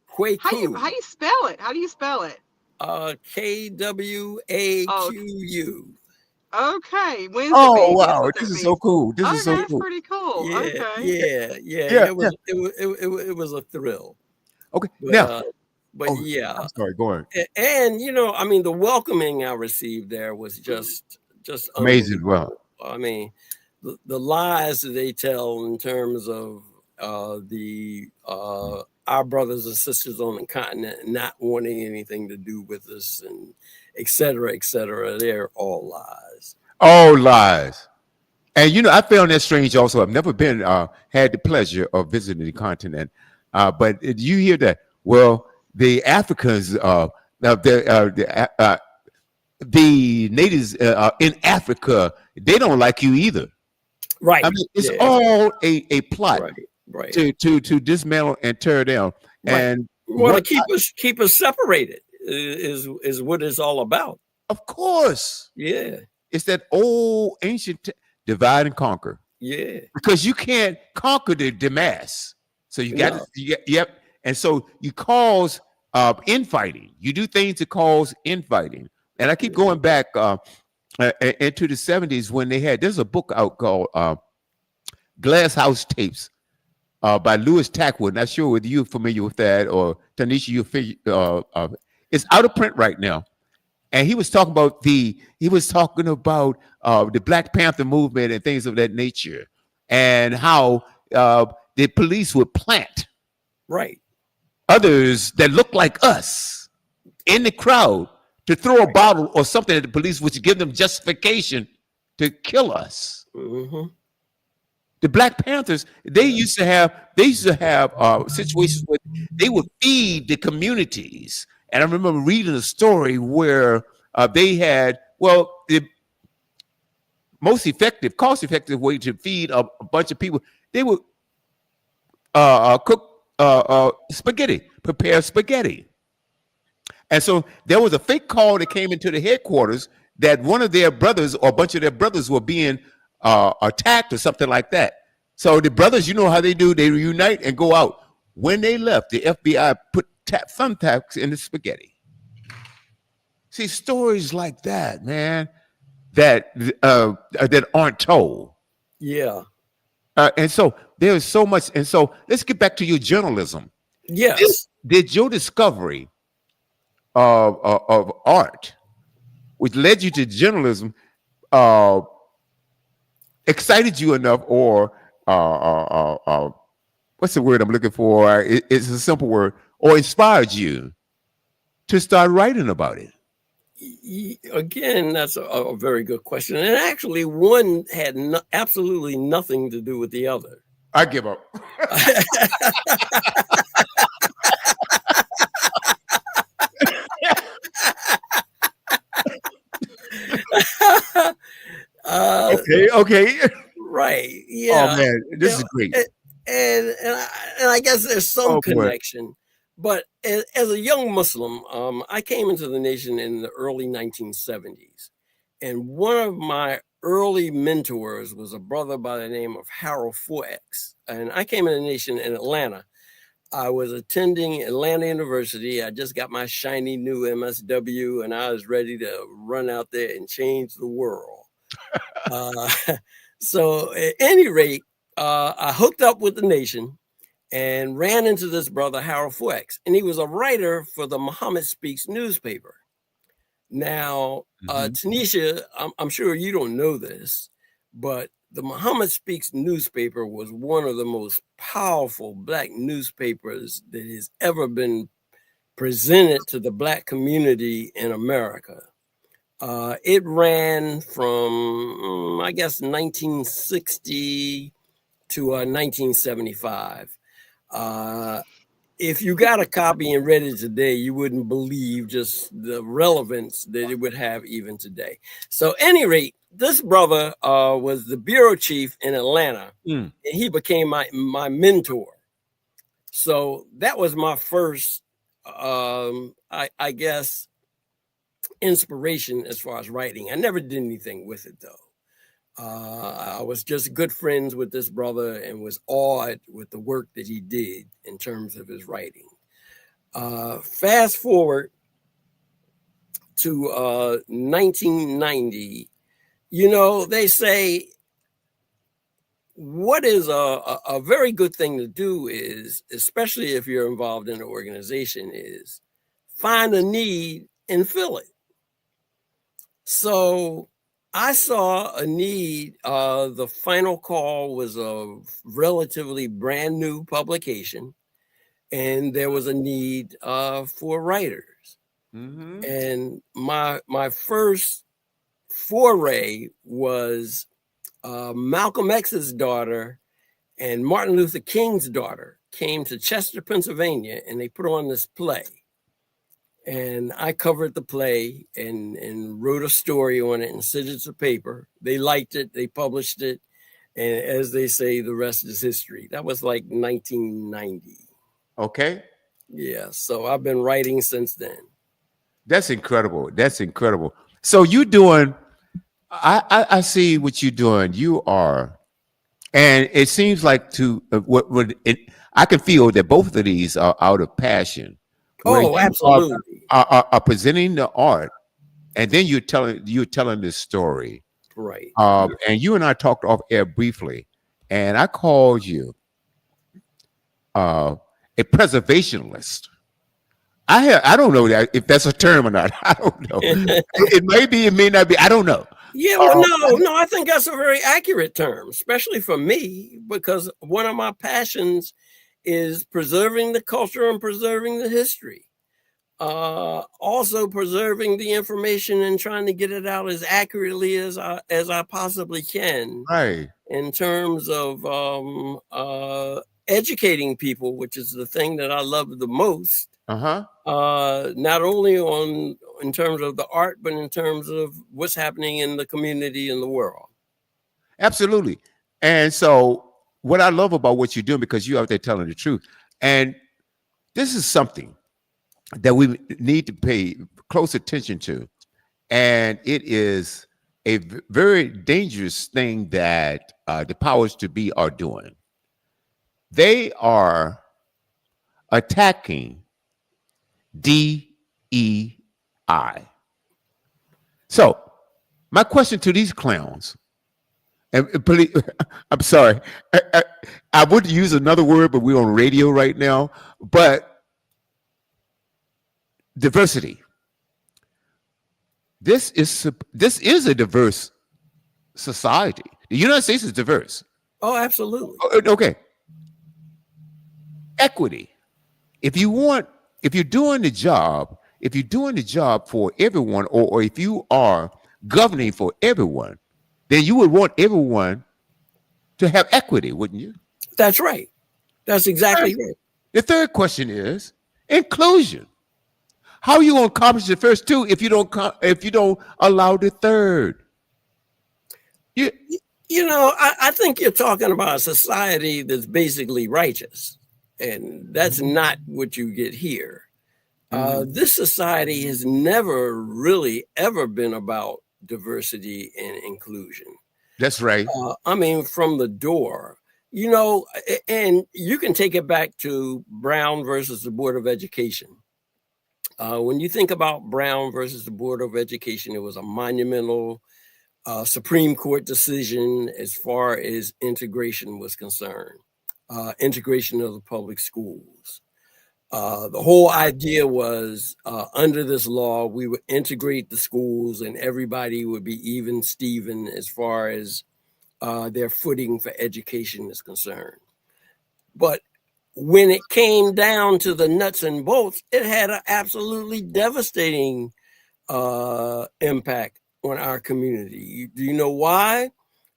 Speaker 3: Quake. How
Speaker 2: Kwaku.
Speaker 3: do you spell it? How do you spell it? Oh,
Speaker 2: Kwaqu.
Speaker 3: okay. Wednesday
Speaker 1: Oh
Speaker 3: baby. That's
Speaker 1: wow,
Speaker 3: what
Speaker 1: this
Speaker 3: that
Speaker 1: is so
Speaker 3: means.
Speaker 1: cool. This is
Speaker 3: Okay,
Speaker 1: so
Speaker 3: that's
Speaker 1: cool.
Speaker 3: pretty cool.
Speaker 2: Yeah,
Speaker 3: Okay.
Speaker 2: yeah, yeah.
Speaker 1: Yeah,
Speaker 2: It
Speaker 1: yeah.
Speaker 2: was it was a thrill.
Speaker 1: Okay.
Speaker 2: But
Speaker 1: Now,
Speaker 2: yeah.
Speaker 1: I'm sorry. Go on.
Speaker 2: And I mean, the welcoming I received there was just
Speaker 1: Amazing. Well,
Speaker 2: unbelievable. I mean, the lies that they tell in terms of the our brothers and sisters on the continent not wanting anything to do with us, and et cetera, they're all lies.
Speaker 1: all lies. And I found that strange. Also, I've never been had the pleasure of visiting the continent, but you hear that? Well, the Africans, the natives in Africa, they don't like you either. I
Speaker 2: Right.
Speaker 1: mean, it's
Speaker 2: Yeah.
Speaker 1: all a plot
Speaker 2: Right. Right.
Speaker 1: to dismantle and tear down.
Speaker 2: Right.
Speaker 1: And
Speaker 2: Well, to
Speaker 1: what,
Speaker 2: keep us separated is what it's all about.
Speaker 1: of course,
Speaker 2: Yeah.
Speaker 1: it's that old ancient divide and conquer.
Speaker 2: Yeah.
Speaker 1: Because you can't conquer the mass. So you got to,
Speaker 2: No.
Speaker 1: yep. And so you cause infighting. You do things to cause infighting. And I keep going back into the 70s when there's a book out called Glass House Tapes by Louis Tackwood. Not sure whether you're familiar with that or Tanisha, it's out of print right now. And he was talking about the Black Panther movement and things of that nature, and how the police would plant
Speaker 2: Right.
Speaker 1: others that look like us in the crowd to throw a bottle or something at the police, which give them justification to kill us.
Speaker 2: Mm-hmm.
Speaker 1: The Black Panthers, they used to have situations where they would feed the communities. And I remember reading a story where they had, well, the cost effective way to feed a bunch of people. They would cook spaghetti, prepare spaghetti. And so there was a fake call that came into the headquarters that one of their brothers or a bunch of their brothers were being attacked or something like that. So the brothers, you know how they do, they reunite and go out. When they left, the FBI put thumbtacks in the spaghetti. See, stories like that, man, that aren't told.
Speaker 2: Yeah.
Speaker 1: And so there is so much. And so let's get back to your journalism.
Speaker 2: Yes.
Speaker 1: Did your discovery of art, which led you to journalism, excited you enough, or what's the word I'm looking for? It's a simple word, or inspired you to start writing about it?
Speaker 2: Again, that's a very good question. And actually, one had absolutely nothing to do with the other.
Speaker 1: I give up. Okay.
Speaker 2: Right.
Speaker 1: Oh
Speaker 2: Yeah.
Speaker 1: man, this is great.
Speaker 2: And I guess there's some
Speaker 1: Oh boy.
Speaker 2: connection. But as a young Muslim, I came into the nation in the early 1970s. And one of my early mentors was a brother by the name of Harold 4X. And I came in the nation in Atlanta. I was attending Atlanta University. I just got my shiny new MSW, and I was ready to run out there and change the world. So at any rate, I hooked up with the nation and ran into this brother, Harold 4X. And he was a writer for the Muhammad Speaks newspaper. Now,
Speaker 1: Mhm.
Speaker 2: Tanisha, I'm sure you don't know this, but the Muhammad Speaks newspaper was one of the most powerful Black newspapers that has ever been presented to the Black community in America. It ran from, I guess, 1960 to 1975. If you got a copy and read it today, you wouldn't believe just the relevance that it would have even today. So, any rate, this brother was the bureau chief in Atlanta,
Speaker 1: Mm.
Speaker 2: and he became my mentor. So that was my first, I guess, inspiration as far as writing. I never did anything with it though. I was just good friends with this brother and was awed with the work that he did in terms of his writing. Fast forward to 1990, they say what is a very good thing to do is, especially if you're involved in an organization, is find a need and fill it. So I saw a need. The Final Call was a relatively brand new publication, and there was a need for writers.
Speaker 1: Mhm.
Speaker 2: And my first foray was Malcolm X's daughter and Martin Luther King's daughter came to Chester, Pennsylvania, and they put on this play. And I covered the play and wrote a story on it and sent it to paper. They liked it, they published it, and as they say, the rest is history. That was like 1990.
Speaker 1: Okay.
Speaker 2: Yeah, so I've been writing since then.
Speaker 1: That's incredible. That's incredible. So you doing I see what you're doing. You are, and it seems like to what it, I can feel that both of these are out of passion, where
Speaker 2: Oh,
Speaker 1: you
Speaker 2: absolutely.
Speaker 1: are presenting the art, and then you're telling this story.
Speaker 2: Right. Yeah.
Speaker 1: And you and I talked off air briefly, and I called you uh, a preservationist. I don't know that if that's a term or not. I don't know. It may be, it may not be. I don't know.
Speaker 2: Yeah, well,
Speaker 1: Uh,
Speaker 2: no, I think that's a very accurate term, especially for me, because one of my passions is preserving the culture and preserving the history. Also preserving the information and trying to get it out as accurately as I possibly can
Speaker 1: right.
Speaker 2: in terms of educating people, which is the thing that I love the most.
Speaker 1: Uh huh.
Speaker 2: Not only in terms of the art, but in terms of what's happening in the community and the world.
Speaker 1: Absolutely. And so, what I love about what you're doing, because you're out there telling the truth, and this is something that we need to pay close attention to, and it is a very dangerous thing that the powers to be are doing. They are attacking DEI. So, my question to these clowns, and please, I'm sorry, I would use another word, but we're on radio right now. But diversity. This is a diverse society. The United States is diverse.
Speaker 2: Oh, absolutely.
Speaker 1: Okay, equity. If you want, if you're doing the job, if you're doing the job for everyone, or if you are governing for everyone, then you would want everyone to have equity, wouldn't you?
Speaker 2: That's right. That's exactly right.
Speaker 1: The third question is inclusion. How are you going to accomplish the first two if you don't allow the third? You,
Speaker 2: I think you're talking about a society that's basically righteous, and that's not what you get here.
Speaker 1: Mhm.
Speaker 2: This society has never really ever been about diversity and inclusion.
Speaker 1: That's right.
Speaker 2: I mean, from the door, and you can take it back to Brown versus the Board of Education. When you think about Brown versus the Board of Education, it was a monumental Supreme Court decision as far as integration was concerned, integration of the public schools. The whole idea was under this law, we would integrate the schools and everybody would be even Steven as far as their footing for education is concerned. But when it came down to the nuts and bolts, it had an absolutely devastating impact on our community. Do you know why?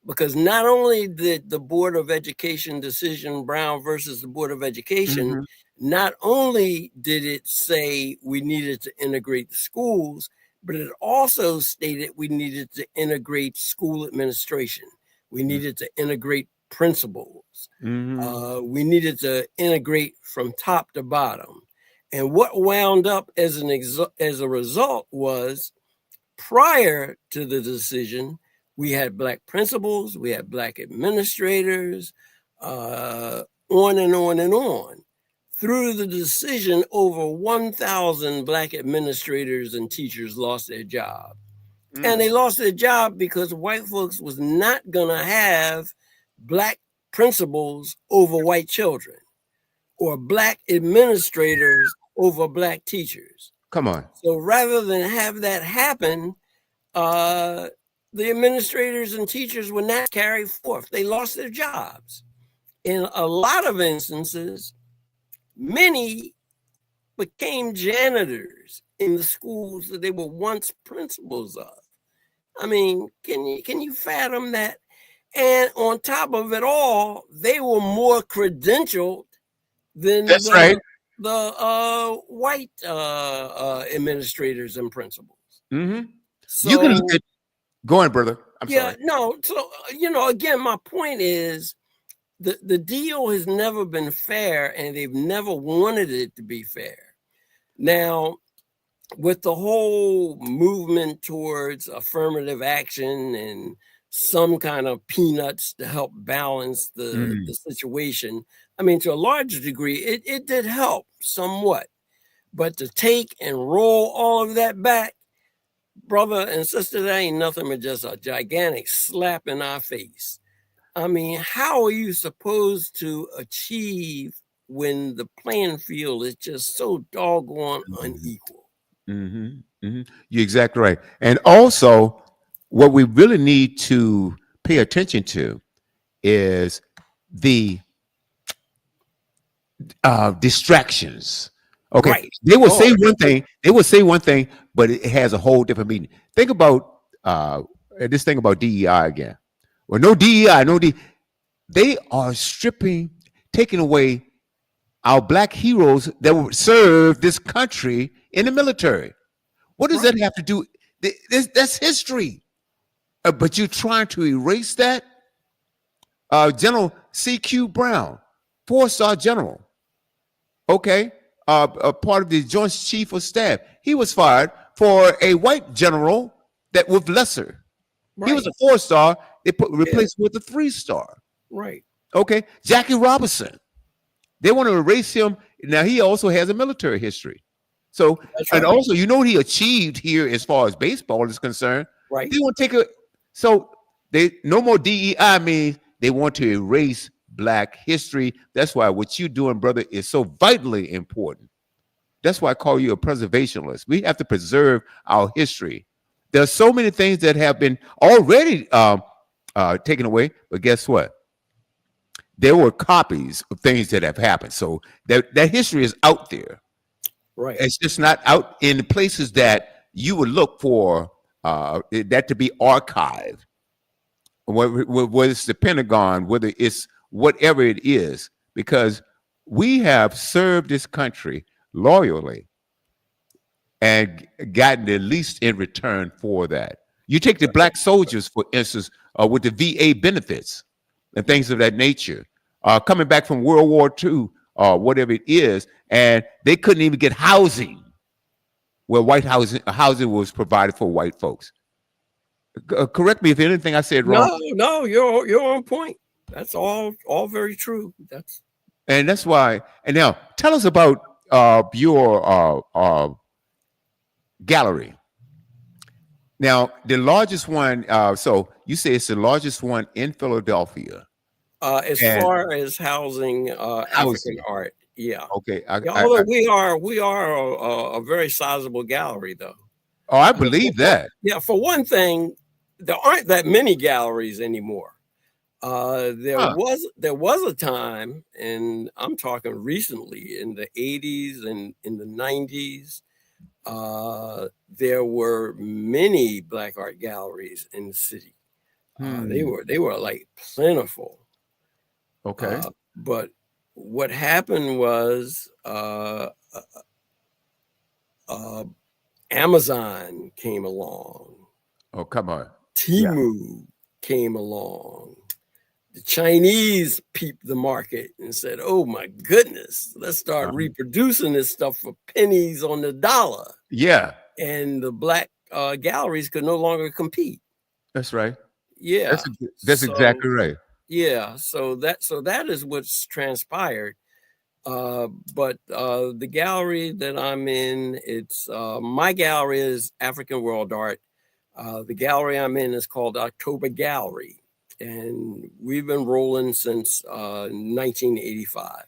Speaker 2: Because not only did the Board of Education decision, Brown versus the Board of Education, not only did it say we needed to integrate the schools, but it also stated we needed to integrate school administration. We needed to integrate principals. We needed to integrate from top to bottom. And what wound up as a result was, prior to the decision, we had Black principals, we had Black administrators, on and on and on. Through the decision, over 1,000 Black administrators and teachers lost their job. And they lost their job because white folks was not going to have Black principals over white children, or Black administrators over Black teachers.
Speaker 1: Come on.
Speaker 2: So rather than have that happen, the administrators and teachers were not carried forth. They lost their jobs. In a lot of instances, many became janitors in the schools that they were once principals of. I mean, can you fathom that? And on top of it all, they were more credentialed than the white administrators and principals. So,
Speaker 1: you can look at, go on, brother. I'm sorry.
Speaker 2: No. So, again, my point is the deal has never been fair, and they've never wanted it to be fair. Now, with the whole movement towards affirmative action and some kind of peanuts to help balance the situation, I mean, to a large degree, it did help somewhat. But to take and roll all of that back, brother and sister, that ain't nothing but just a gigantic slap in our face. I mean, how are you supposed to achieve when the playing field is just so doggone unequal?
Speaker 1: You're exactly right. And also, what we really need to pay attention to is the distractions. Okay,
Speaker 2: Right.
Speaker 1: they will say one thing. They will say one thing, but it has a whole different meaning. Think about this thing about DEI again. Well, no DEI, no D. They are stripping, taking away our Black heroes that would serve this country in the military. What does that have to do? That's history. But you're trying to erase that. General C.Q. Brown, 4-star general. Okay, a part of the Joint Chief of Staff. He was fired for a white general that was lesser. He was a 4-star. They replaced him with a 3-star.
Speaker 2: Right.
Speaker 1: Okay, Jackie Robinson. They want to erase him. Now he also has a military history. So, and also, you know what he achieved here as far as baseball is concerned.
Speaker 2: Right.
Speaker 1: They want to take so they no more DEI means they want to erase Black history. That's why what you're doing, brother, is so vitally important. That's why I call you a preservationist. We have to preserve our history. There's so many things that have been already taken away, but guess what? There were copies of things that have happened. So that history is out there.
Speaker 2: Right.
Speaker 1: It's just not out in the places that you would look for that to be archived. Whether it's the Pentagon, whether it's whatever it is, because we have served this country loyally and gotten the least in return for that. You take the Black soldiers, for instance, with the VA benefits and things of that nature, coming back from World War II, whatever it is, and they couldn't even get housing where white housing was provided for white folks. Correct me if anything I said wrong.
Speaker 2: No, you're on point. That's all very true.
Speaker 1: That's why. And now tell us about your gallery. Now, the largest one, so you say it's the largest one in Philadelphia.
Speaker 2: As far as housing African art, Yeah.
Speaker 1: Okay.
Speaker 2: Yeah, although we are a very sizable gallery, though.
Speaker 1: Oh, I believe that.
Speaker 2: Yeah, for one thing, there aren't that many galleries anymore. There
Speaker 1: Huh.
Speaker 2: was a time, and I'm talking recently in the 80s and in the 90s. There were many black art galleries in the city. They
Speaker 1: Hmm.
Speaker 2: were like plentiful.
Speaker 1: Okay.
Speaker 2: But what happened was uh, Amazon came along,
Speaker 1: Oh, come on. Yeah.
Speaker 2: Timu came along. The Chinese peeped the market and said, "Oh my goodness, let's start
Speaker 1: Uh-huh.
Speaker 2: reproducing this stuff for pennies on the dollar."
Speaker 1: Yeah.
Speaker 2: And the black galleries could no longer compete.
Speaker 1: That's right.
Speaker 2: Yeah.
Speaker 1: That's
Speaker 2: So
Speaker 1: exactly right.
Speaker 2: yeah, so that is what's transpired. But the gallery that I'm in, it's my gallery is African World Art. The gallery I'm in is called October Gallery, and we've been rolling since 1985.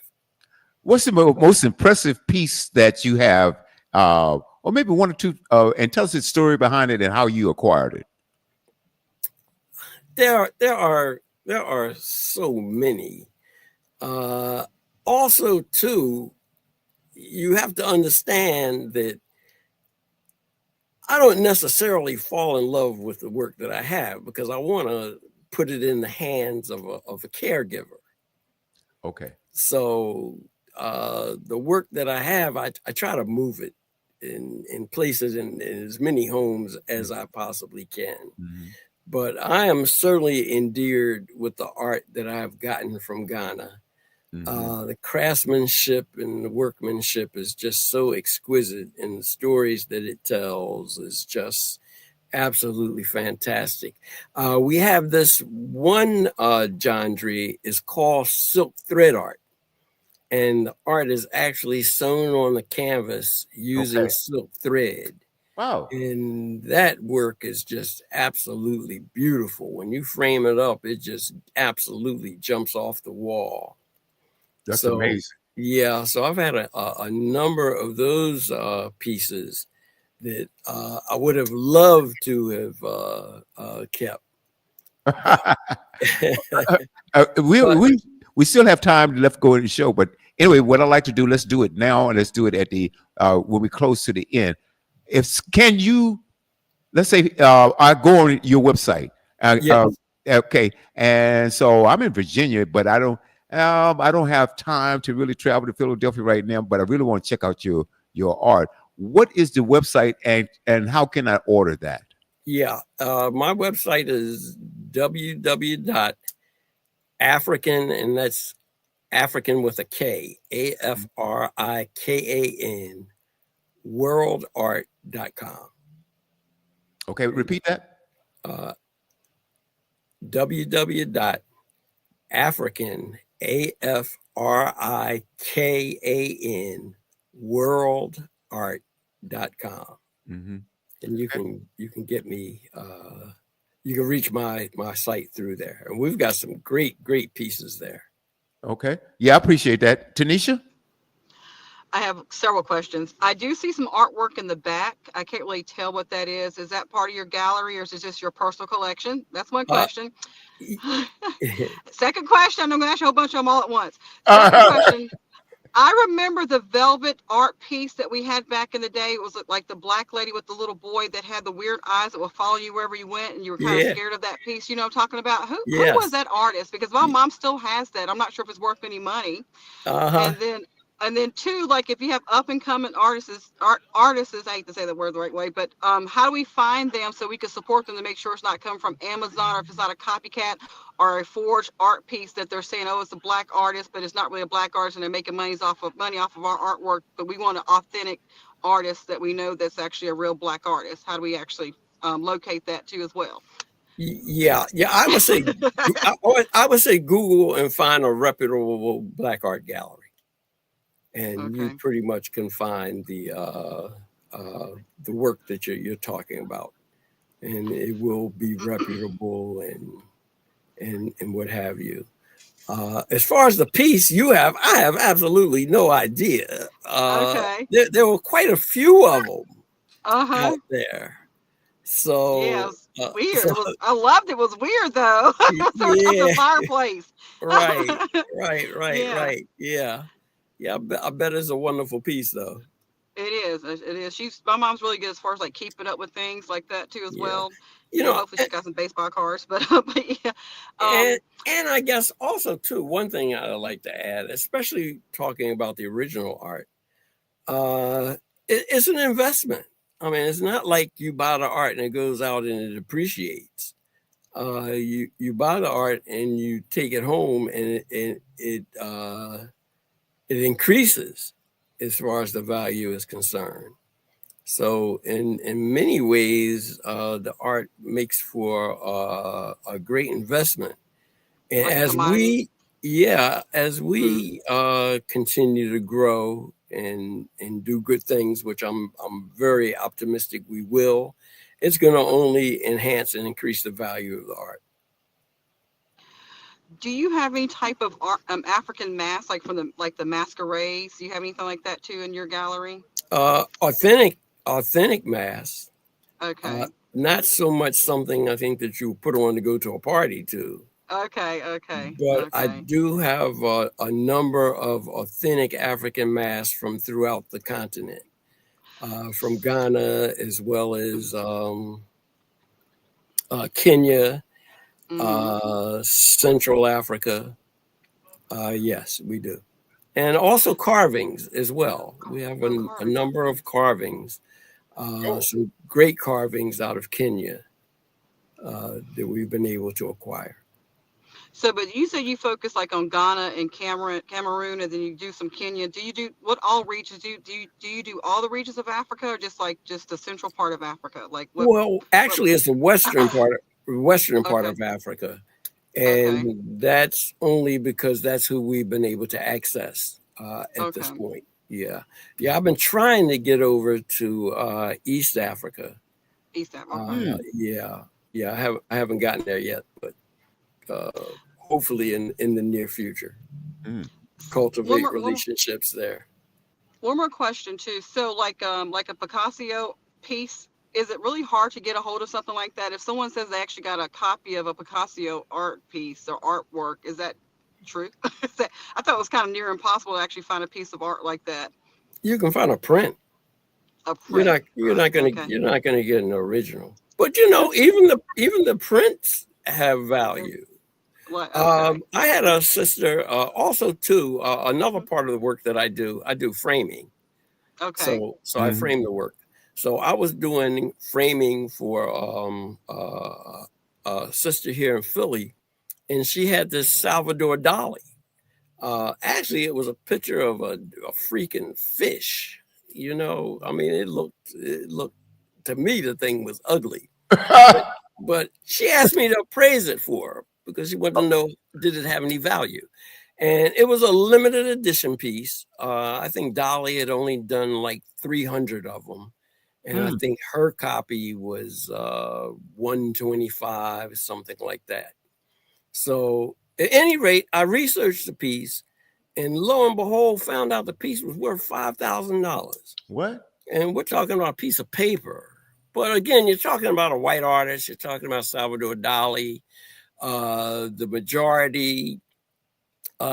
Speaker 1: What's the most impressive piece that you have, or maybe one or two, and tell us the story behind it and how you acquired it?
Speaker 2: There are so many. Uh, Also, too, you have to understand that I don't necessarily fall in love with the work that I have because I want to put it in the hands of a caregiver.
Speaker 1: Okay.
Speaker 2: So the work that I have, I try to move it and place it in as many homes as I possibly can.
Speaker 1: Mm-hmm.
Speaker 2: But I am certainly endeared with the art that I've gotten from Ghana.
Speaker 1: Mm-hmm.
Speaker 2: The craftsmanship and the workmanship is just so exquisite, and the stories that it tells is just absolutely fantastic. We have this one genre is called silk thread art, and the art is actually sewn on the canvas using
Speaker 1: Okay.
Speaker 2: silk thread.
Speaker 1: Wow.
Speaker 2: And that work is just absolutely beautiful. When you frame it up, it just absolutely jumps off the wall.
Speaker 1: That's
Speaker 2: So,
Speaker 1: amazing.
Speaker 2: yeah, so I've had a number of those pieces that I would have loved to have kept. But,
Speaker 1: we,
Speaker 2: but
Speaker 1: we we still have time left going to the show, but anyway, what I'd like to do, let's do it now, and let's do it at the when we close to the end. If can you, let's say I go on your website.
Speaker 2: yes,
Speaker 1: Okay, and so I'm in Virginia, but I don't have time to really travel to Philadelphia right now. But I really want to check out your art. What is the website, and how can I order that?
Speaker 2: yeah, my website is www.african, and that's African with a K, Afrikan, worldart.com.
Speaker 1: Okay, repeat that.
Speaker 2: Uh, www.african, Afrikan, worldart.com.
Speaker 1: Mm-hmm.
Speaker 2: And you can get me you can reach my site through there. And we've got some great pieces there.
Speaker 1: Okay. Yeah, I appreciate that. Tanisha?
Speaker 3: I have several questions. I do see some artwork in the back. I can't really tell what that is. Is that part of your gallery or is it just your personal collection? That's one
Speaker 2: Uh,
Speaker 3: question. Second question, I'm going to ask you a whole bunch of them all at once. Second
Speaker 1: Uh,
Speaker 3: question, I remember the velvet art piece that we had back in the day. It was like the black lady with the little boy that had the weird eyes that would follow you wherever you went, and you were kind of
Speaker 2: yeah,
Speaker 3: scared of that piece. You know what I'm talking about? Who was
Speaker 2: yes.
Speaker 3: that artist? Because my mom still has that. I'm not sure if it's worth any money.
Speaker 2: Uh-huh.
Speaker 3: And then two, like if you have up and coming artists, I hate to say the word the right way, but how do we find them so we can support them to make sure it's not coming from Amazon, or if it's not a copycat or a forged art piece that they're saying, oh, it's a black artist, but it's not really a black artist, and they're making money off of our artwork. But we want an authentic artist that we know that's actually a real black artist. How do we actually locate that too as well?
Speaker 2: Yeah. I would say I would say Google and find a reputable black art gallery, and you
Speaker 3: Okay.
Speaker 2: pretty much can find the work that you're talking about, and it will be reputable and what have you. As far as the piece I have absolutely no idea.
Speaker 3: Okay.
Speaker 2: There were quite a few of them
Speaker 3: Uh-huh.
Speaker 2: out there.
Speaker 3: Yeah, it
Speaker 2: So,
Speaker 3: was weird. It was I loved it. It was weird though. So we're talking
Speaker 2: yeah,
Speaker 3: fireplace.
Speaker 2: right, right,
Speaker 3: Yeah.
Speaker 2: right. Yeah, yeah. I bet it's a wonderful piece, though.
Speaker 3: It is. It is. She's my mom's really good as far as like keeping up with things like that too as
Speaker 2: Yeah,
Speaker 3: well.
Speaker 2: you
Speaker 3: You know,
Speaker 2: know,
Speaker 3: hopefully she got some baseball cards, but yeah.
Speaker 2: and
Speaker 3: Um,
Speaker 2: and I guess also too, one thing I'd like to add, especially talking about the original art, it's an investment. I mean, it's not like you buy the art and it goes out and it depreciates. You buy the art and you take it home and it increases as far as the value is concerned. So in many ways, the art makes for a great investment. And
Speaker 3: like a commodity.
Speaker 2: as
Speaker 3: Hmm.
Speaker 2: we continue to grow and do good things, which I'm very optimistic we will, it's going to only enhance and increase the value of the art.
Speaker 3: Do you have any type of art, African mask, like from the masquerades? Do you have anything like that too in your gallery?
Speaker 2: Authentic mass,
Speaker 3: Okay.
Speaker 2: not so much something I think that you put on to go to a party to.
Speaker 3: Okay. Okay.
Speaker 2: But I
Speaker 3: Okay.
Speaker 2: do have a number of authentic African masks from throughout the continent, from Ghana as well as Kenya,
Speaker 3: Mm-hmm.
Speaker 2: Central Africa. Yes, we do. And also carvings as well. We have
Speaker 3: Oh,
Speaker 2: a
Speaker 3: carvings.
Speaker 2: number of carvings,
Speaker 1: Oh,
Speaker 2: some great carvings out of Kenya that we've been able to acquire.
Speaker 3: So, but you said you focus like on Ghana and Cameroon, and then you do some Kenya. Do you do what all regions do you do all the regions of Africa, or just the central part of Africa? Like what?
Speaker 2: Well,
Speaker 3: What?
Speaker 2: actually, it's the western part
Speaker 3: Okay.
Speaker 2: of Africa.
Speaker 3: Okay.
Speaker 2: And that's only because that's who we've been able to access at this
Speaker 3: Okay.
Speaker 2: point. Yeah, yeah. I've been trying to get over to East Africa.
Speaker 3: East Africa. Okay.
Speaker 2: Yeah, yeah. I haven't gotten there yet, but uh, hopefully in the near future,
Speaker 1: mm.
Speaker 3: One
Speaker 2: cultivate
Speaker 3: more, one,
Speaker 2: relationships there.
Speaker 3: one more question too. So, like a Picasso piece, is it really hard to get a hold of something like that? If someone says they actually got a copy of a Picasso art piece or artwork, is that true? I thought it was kind of near impossible to actually find a piece of art like that.
Speaker 2: You can find a print.
Speaker 3: A print. Okay.
Speaker 2: You're not gonna get an original. But even the prints have value.
Speaker 3: What? Okay.
Speaker 2: I had a sister, also too. Another part of the work that I do framing.
Speaker 3: Okay.
Speaker 2: So I
Speaker 1: Mhm.
Speaker 2: frame the work. So I was doing framing for a sister here in Philly, and she had this Salvador Dali. Actually, it was a picture of a freaking fish. You know, I mean, it looked to me the thing was ugly, but she asked me to appraise it for her because she wanted to know did it have any value, and it was a limited edition piece. I think Dolly had only done like 300 of them, and I
Speaker 1: Mm.
Speaker 2: think her copy was 125, something like that. So at any rate, I researched the piece, and lo and behold, found out the piece was worth $5,000.
Speaker 1: What?
Speaker 2: And we're talking about a piece of paper. But again, you're talking about a white artist. You're talking about Salvador Dali. The majority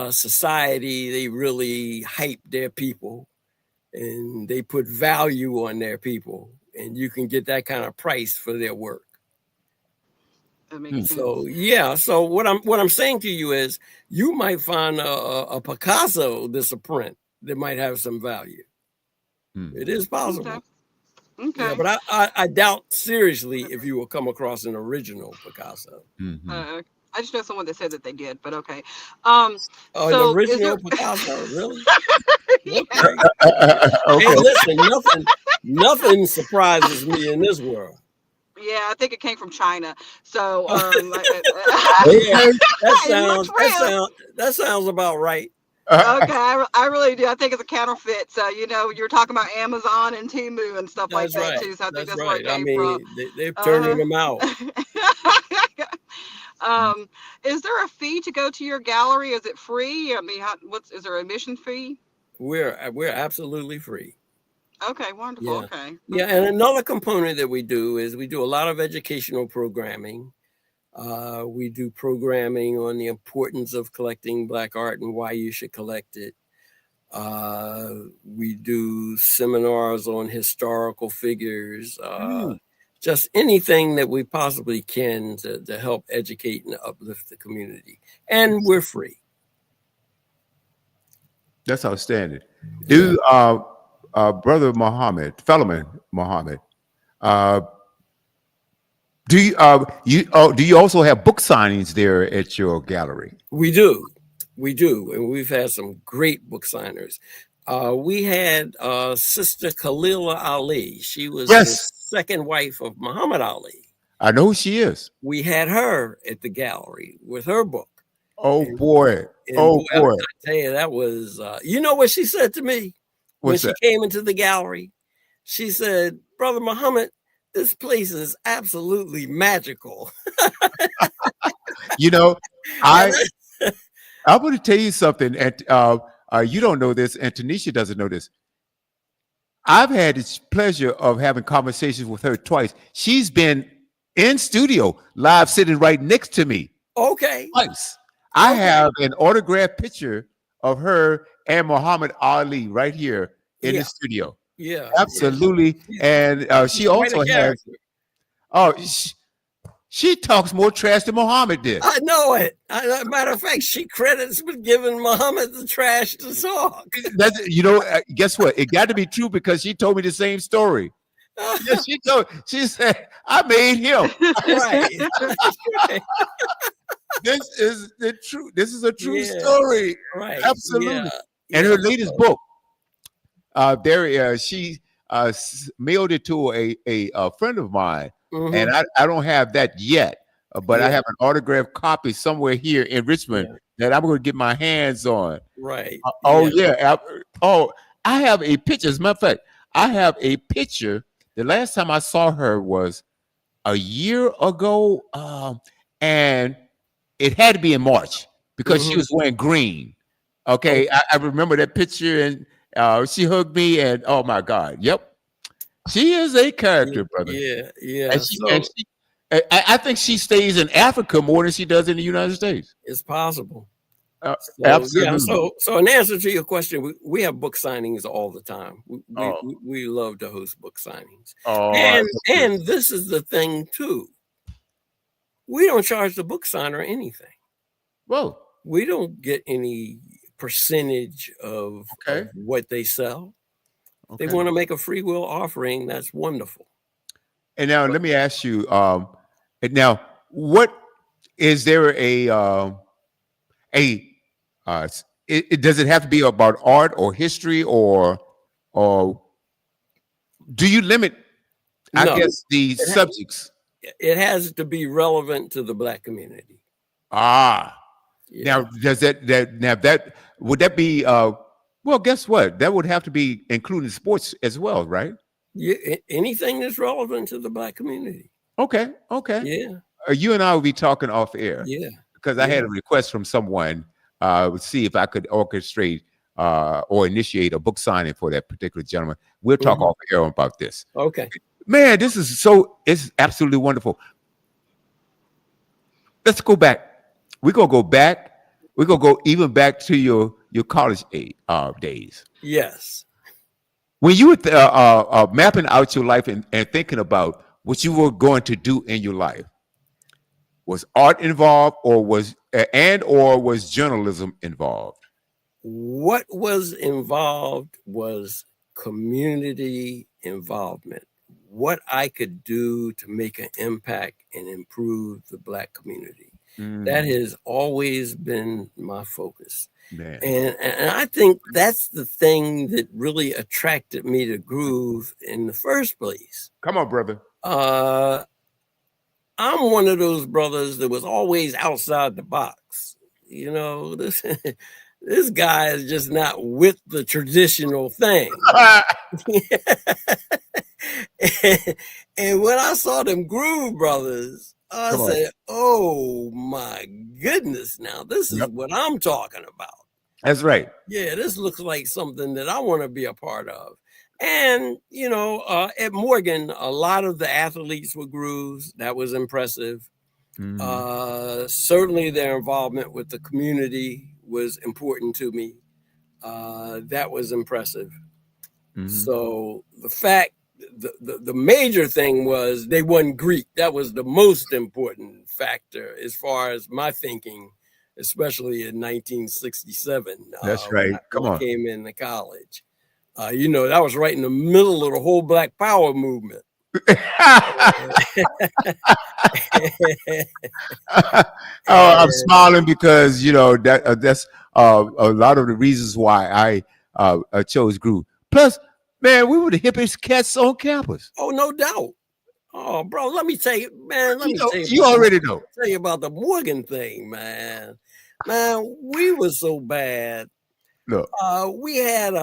Speaker 2: society, they really hype their people and they put value on their people. And you can get that kind of price for their work.
Speaker 3: That makes
Speaker 1: Mm.
Speaker 2: So
Speaker 3: sense.
Speaker 2: yeah, so what I'm saying to you is you might find a Picasso that's a print that might have some value.
Speaker 1: Mm.
Speaker 2: It is
Speaker 3: Okay.
Speaker 2: possible. Yeah,
Speaker 3: Okay.
Speaker 2: but I doubt seriously if you will come across an original Picasso.
Speaker 1: Mhm.
Speaker 3: I just know someone that said that they did, but okay. Um.
Speaker 2: An
Speaker 3: So, is there?
Speaker 2: original Picasso, really?
Speaker 3: Yeah.
Speaker 2: Okay. Hey,
Speaker 1: Okay.
Speaker 2: listen, nothing surprises me in this world.
Speaker 3: Yeah, I think it came from China. So,
Speaker 2: Yeah,
Speaker 1: Okay.
Speaker 3: it looks real.
Speaker 2: that sounds about right.
Speaker 3: Okay, I really do. I think it's a counterfeit. So, you're talking about Amazon and Temu and stuff like
Speaker 2: That's
Speaker 3: that
Speaker 2: right.
Speaker 3: too. So I think
Speaker 2: That's
Speaker 3: that's where
Speaker 2: right.
Speaker 3: it
Speaker 2: I
Speaker 3: came from.
Speaker 2: mean, they're turning
Speaker 3: Uh
Speaker 2: them out.
Speaker 3: huh. Is there a fee to go to your gallery? Is it free? I mean, is there an admission fee?
Speaker 2: We're absolutely free.
Speaker 3: Okay, wonderful.
Speaker 2: Yeah.
Speaker 3: Okay,
Speaker 2: Yeah. And
Speaker 3: okay.
Speaker 2: another component that we do is we do a lot of educational programming. We do programming on the importance of collecting Black art and why you should collect it. We do seminars on historical figures,
Speaker 1: Mm,
Speaker 2: just anything that we possibly can to help educate and uplift the community. And we're free.
Speaker 1: that's outstanding.
Speaker 2: Yeah.
Speaker 1: Do brother Muhammad, fellowman Muhammad, uh, do you also have book signings there at your gallery?
Speaker 2: We do. We do. And we've had some great book signers. We had Sister Khalila Ali. She was the
Speaker 1: Yes,
Speaker 2: second wife of Muhammad Ali.
Speaker 1: I know who she is.
Speaker 2: We had her at the gallery with her book.
Speaker 1: Oh
Speaker 2: And,
Speaker 1: boy,
Speaker 2: and
Speaker 1: oh
Speaker 2: boy, I
Speaker 1: boy.
Speaker 2: tell you, that was, you know what she said to me when
Speaker 1: What's
Speaker 2: she
Speaker 1: that?
Speaker 2: came into the gallery? She said, Brother Muhammad, this place is absolutely magical.
Speaker 1: You know,
Speaker 2: And
Speaker 1: I I'm going to tell you something, and you don't know this, and Tanisha doesn't know this. I've had the pleasure of having conversations with her twice. She's been in studio, live, sitting right next to me
Speaker 2: okay.
Speaker 1: twice. I
Speaker 2: Okay.
Speaker 1: have an autographed picture of her and Muhammad Ali right here in the
Speaker 2: Yeah.
Speaker 1: studio.
Speaker 2: Yeah.
Speaker 1: Absolutely, and
Speaker 2: She's
Speaker 1: she
Speaker 2: quite a
Speaker 1: also has.
Speaker 2: character.
Speaker 1: Oh, she talks more trash than Muhammad did.
Speaker 2: I know it. Matter of fact, she credits with giving Muhammad the trash to talk.
Speaker 1: That's, guess what? It got to be true because she told me the same story. Yes, she said, I made him.
Speaker 2: Right.
Speaker 1: This is the truth. This is a true
Speaker 2: Yeah.
Speaker 1: story.
Speaker 2: Right.
Speaker 1: Absolutely.
Speaker 2: Yeah.
Speaker 1: And
Speaker 2: Yeah.
Speaker 1: her latest book, she mailed it to a friend of mine, and
Speaker 2: Mhm.
Speaker 1: I don't have that yet, but I
Speaker 2: Yeah.
Speaker 1: have an autographed copy somewhere here in Richmond
Speaker 2: Yeah.
Speaker 1: that I'm going to get my hands on.
Speaker 2: Right.
Speaker 1: Oh
Speaker 2: Yeah.
Speaker 1: yeah. I have a picture. As a matter of fact, I have a picture. The last time I saw her was a year ago, and it had to be in March because she
Speaker 2: Mhm.
Speaker 1: was wearing green.
Speaker 2: Okay.
Speaker 1: Okay, I remember that picture, and she hugged me, and oh my God, yep, she is a character, brother.
Speaker 2: Yeah.
Speaker 1: And
Speaker 2: Yeah.
Speaker 1: I think she stays in Africa more than she does in the United States.
Speaker 2: It's possible.
Speaker 1: Uh,
Speaker 2: So yeah,
Speaker 1: absolutely.
Speaker 2: so in answer to your question, we have book signings all the time.
Speaker 1: Oh,
Speaker 2: We love to host book signings,
Speaker 1: oh,
Speaker 2: and this is the thing too. We don't charge the book signer anything.
Speaker 1: whoa,
Speaker 2: We don't get any percentage of
Speaker 1: okay,
Speaker 2: what they sell. They
Speaker 1: okay.
Speaker 2: want to make a free will offering. That's wonderful.
Speaker 1: And now let me ask you, and now what is there a does it have to be about art or history or do you limit, I
Speaker 2: No,
Speaker 1: guess, the
Speaker 2: it, ha-
Speaker 1: subjects?
Speaker 2: it has to be relevant to the Black community.
Speaker 1: Ah,
Speaker 2: Yeah.
Speaker 1: now does that would that be well, guess what? That would have to be including sports as well, right?
Speaker 2: Anything that's relevant to the Black community.
Speaker 1: Okay, okay.
Speaker 2: Yeah.
Speaker 1: You and I will be talking off air
Speaker 2: Yeah.
Speaker 1: because I
Speaker 2: Yeah.
Speaker 1: had a request from someone see if I could orchestrate or initiate a book signing for that particular gentleman. We'll talk
Speaker 2: Mhm.
Speaker 1: off air about this.
Speaker 2: Okay.
Speaker 1: Man, it's absolutely wonderful. Let's go back. We're gonna go back. We're gonna go even back to your college days.
Speaker 2: Yes.
Speaker 1: When you were mapping out your life and thinking about what you were going to do in your life, was art involved, or was journalism involved?
Speaker 2: What was involved was community involvement. What I could do to make an impact and improve the Black community. That has always been my focus.
Speaker 1: Man,
Speaker 2: And I think that's the thing that really attracted me to Groove in the first place.
Speaker 1: come on, brother.
Speaker 2: I'm one of those brothers that was always outside the box. This guy is just not with the traditional thing. And when I saw them Groove brothers, I
Speaker 1: Come on.
Speaker 2: said, "Oh my goodness! Now this is
Speaker 1: Yep.
Speaker 2: what I'm talking about.
Speaker 1: That's right.
Speaker 2: Yeah, this looks like something that I want to be a part of." And at Morgan, a lot of the athletes were grooves. That was impressive.
Speaker 1: Mhm.
Speaker 2: Certainly, their involvement with the community was important to me. That was impressive.
Speaker 1: Mhm.
Speaker 2: So the major thing was they won Greek. That was the most important factor as far as my thinking, especially in 1967
Speaker 1: That's
Speaker 2: when
Speaker 1: right.
Speaker 2: I
Speaker 1: Come on.
Speaker 2: came into college. That was right in the middle of the whole Black Power movement.
Speaker 1: Oh, I'm
Speaker 2: And
Speaker 1: smiling because that's a lot of the reasons why I chose Groove. Plus, man, we were the hippest cats on campus.
Speaker 2: oh, no doubt. Oh, bro, let me tell you, man. Let
Speaker 1: You
Speaker 2: me
Speaker 1: know,
Speaker 2: tell you
Speaker 1: you
Speaker 2: about
Speaker 1: already know.
Speaker 2: the Morgan thing, man. Man, we were so bad.
Speaker 1: Look,
Speaker 2: We had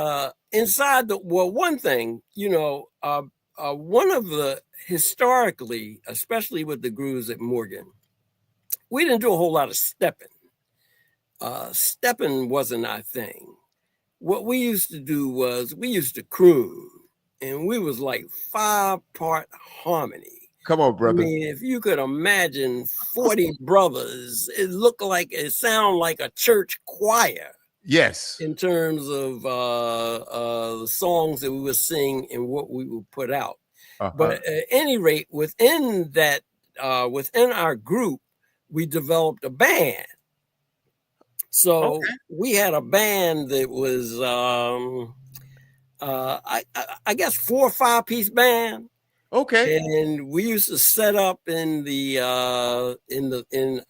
Speaker 2: inside the well, one thing, one of the historically, especially with the grooves at Morgan, we didn't do a whole lot of stepping. Stepping wasn't our thing. What we used to do was we used to croon, and we was like 5-part harmony.
Speaker 1: come on,
Speaker 2: I
Speaker 1: brother.
Speaker 2: mean, if you could imagine 40 brothers, it sounded like a church choir
Speaker 1: Yes.
Speaker 2: in terms of the songs that we would sing and what we would put out. But
Speaker 1: Uh-huh.
Speaker 2: at any rate, within our group, we developed a band. So
Speaker 1: Okay.
Speaker 2: we had a band that was, I guess, 4 or 5 piece band.
Speaker 1: Okay.
Speaker 2: And we used to set up in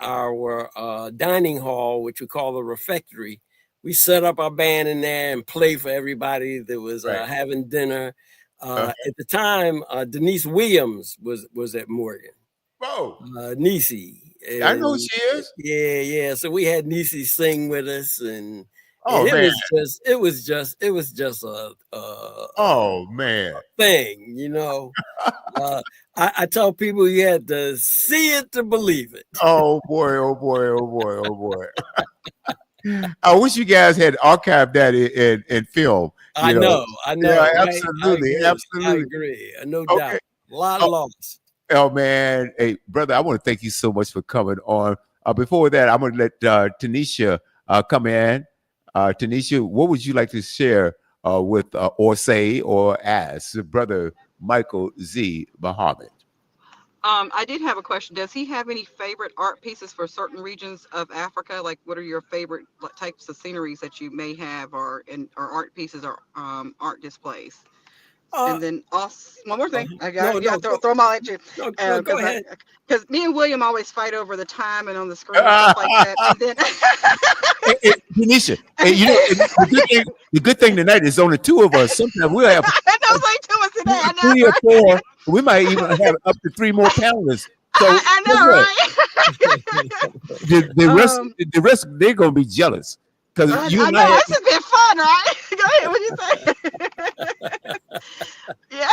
Speaker 2: our dining hall, which we call the refectory. We set up our band in there and play for everybody that was
Speaker 1: Right.
Speaker 2: having dinner.
Speaker 1: Uh-huh.
Speaker 2: At the time, Denise Williams was at Morgan.
Speaker 1: Whoa.
Speaker 2: Nisi,
Speaker 1: I know who
Speaker 2: and
Speaker 1: she is.
Speaker 2: yeah. So we had Nisi sing with us, and
Speaker 1: Oh
Speaker 2: it
Speaker 1: man.
Speaker 2: was just a
Speaker 1: Oh man.
Speaker 2: thing. Uh, I tell people you had to see it to believe it.
Speaker 1: Oh boy. Oh boy. Oh boy. Oh boy. I wish you guys had archived that in film.
Speaker 2: I know, I
Speaker 1: Yeah,
Speaker 2: know, right? I
Speaker 1: absolutely,
Speaker 2: agree,
Speaker 1: absolutely.
Speaker 2: no
Speaker 1: Okay.
Speaker 2: doubt. A lot
Speaker 1: Oh,
Speaker 2: lost.
Speaker 1: oh, man, hey brother, I want to thank you so much for coming on. Before that, I'm going to let Tanisha come in. Tanisha, what would you like to share with or say or ask brother Michael Z. Muhammad?
Speaker 3: I did have a question. Does he have any favorite art pieces for certain regions of Africa? Like, what are your favorite types of sceneries that you may have, or art pieces, or art displays?
Speaker 2: Uh,
Speaker 3: And then also one more thing, I
Speaker 2: no,
Speaker 3: got, yeah,
Speaker 2: no,
Speaker 3: throw them all at you,
Speaker 2: no, no, go
Speaker 3: because
Speaker 2: ahead.
Speaker 3: me and William always fight over the time and on the screen and stuff like that. And then
Speaker 1: Tanisha, and the good thing tonight is only two of us. Sometimes we'll have
Speaker 3: I know it's like 2 months today. I know,
Speaker 1: 3 or 4.
Speaker 3: right?
Speaker 1: We might even have up to 3 more panelists. So
Speaker 3: I
Speaker 1: guess what?
Speaker 3: know,
Speaker 1: The
Speaker 3: right?
Speaker 1: rest, the rest, they're gonna be jealous because you
Speaker 3: I
Speaker 1: and I
Speaker 3: know
Speaker 1: had.
Speaker 3: this has been fun, right? Go ahead. What you say? Yeah.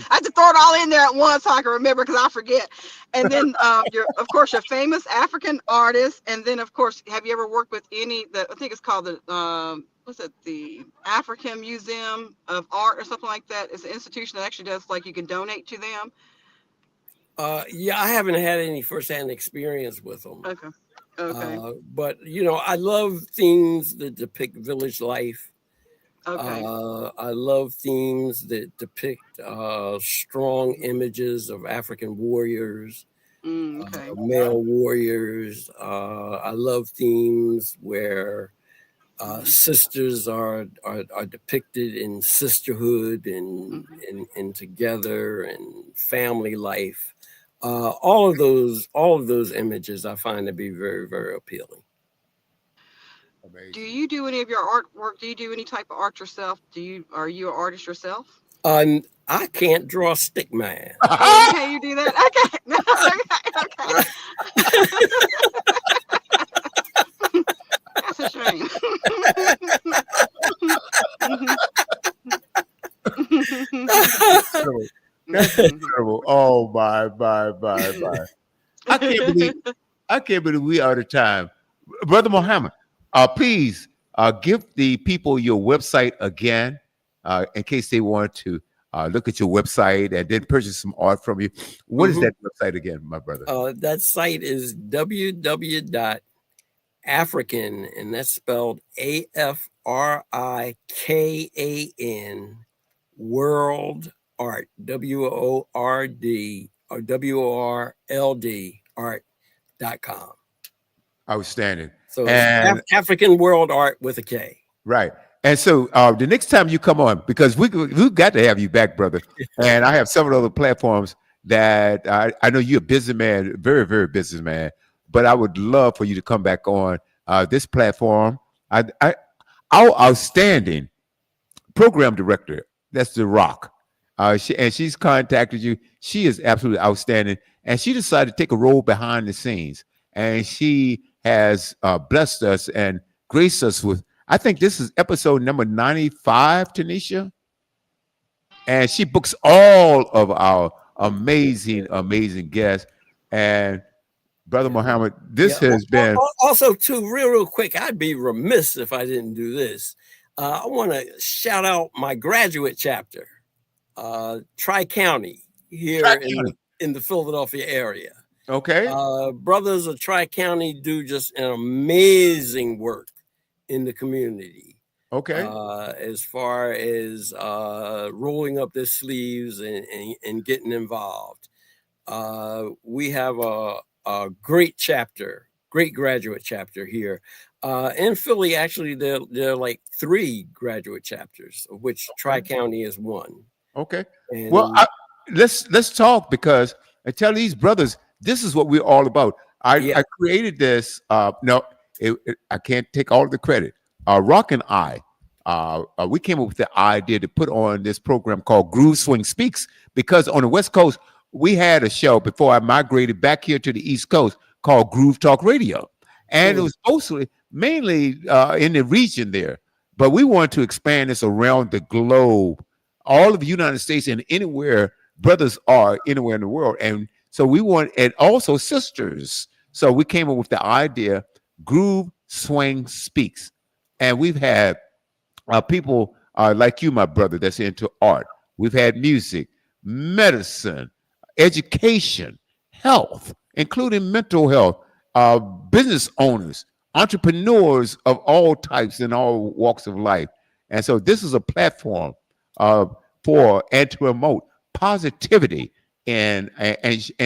Speaker 3: I have to throw it all in there at once so I can remember because I forget. And then, of course, your famous African artist. And then, of course, have you ever worked with I think it's called what's it, the African Museum of Art or something like that? It's an institution that actually does, like, you can donate to them.
Speaker 2: Yeah, I haven't had any firsthand experience with them.
Speaker 3: Okay. Okay.
Speaker 2: But I love themes that depict village life.
Speaker 3: Okay.
Speaker 2: I love themes that depict strong images of African warriors,
Speaker 3: Okay.
Speaker 2: male warriors. I love themes where sisters are depicted in sisterhood and,
Speaker 3: Mhm.
Speaker 2: and together and family life. All of those images I find to be very, very appealing.
Speaker 3: Do
Speaker 1: Amazing.
Speaker 3: you do any of your artwork? Do you do any type of art yourself? Are you an artist yourself?
Speaker 2: I can't draw a stick man.
Speaker 3: Can you do that? Okay. No, okay. That's a shame.
Speaker 1: That's terrible. That's terrible. Michael. Oh my. I can't believe I can't believe we are out of time. Brother Muhammad, please give the people your website again, in case they want to look at your website and then purchase some art from you. What is
Speaker 2: Mhm.
Speaker 1: that website again, my brother?
Speaker 2: That site is www.african, and that's spelled Afrikan, World Art, WORD, or WORLD art.com.
Speaker 1: Outstanding.
Speaker 2: So it's
Speaker 1: And
Speaker 2: African World Art with a K.
Speaker 1: right. And so the next time you come on, because we've got to have you back, brother. And I have several other platforms that I know you're a businessman, very, very businessman, but I would love for you to come back on this platform. Our outstanding program director, that's The Rock. And she's contacted you. She is absolutely outstanding. And she decided to take a role behind the scenes. And she has blessed us and graced us with, I think this is episode number 95, Tanisha. And she books all of our amazing, amazing guests. And Brother Muhammad, this
Speaker 2: Yeah.
Speaker 1: has been
Speaker 2: Also, too, real quick, I'd be remiss if I didn't do this. I want to shout out my graduate chapter, Tri County, here
Speaker 1: Track County.
Speaker 2: in the Philadelphia area.
Speaker 1: Okay.
Speaker 2: Brothers of Tri County do just an amazing work in the community.
Speaker 1: Okay.
Speaker 2: As far as rolling up their sleeves and getting involved. We have a great chapter, great graduate chapter here. In Philly, actually, there are like 3 graduate chapters, of which Tri County is one.
Speaker 1: Okay. Well,
Speaker 2: And
Speaker 1: let's talk, because I tell these brothers this is what we're all about.
Speaker 2: yeah,
Speaker 1: I created this. No, I can't take all of the credit. Rock and I, we came up with the idea to put on this program called Groove Swing Speaks, because on the West Coast we had a show before I migrated back here to the East Coast called Groove Talk Radio, and it was mostly mainly in the region there. But we wanted to expand this around the globe, all of the United States, and anywhere brothers are anywhere in the world. And so we want, and also sisters. So we came up with the idea, Groove Swing Speaks. And we've had people like you, my brother, that's into art. We've had music, medicine, education, health, including mental health, business owners, entrepreneurs of all types and all walks of life. And so this is a platform for and to promote positivity and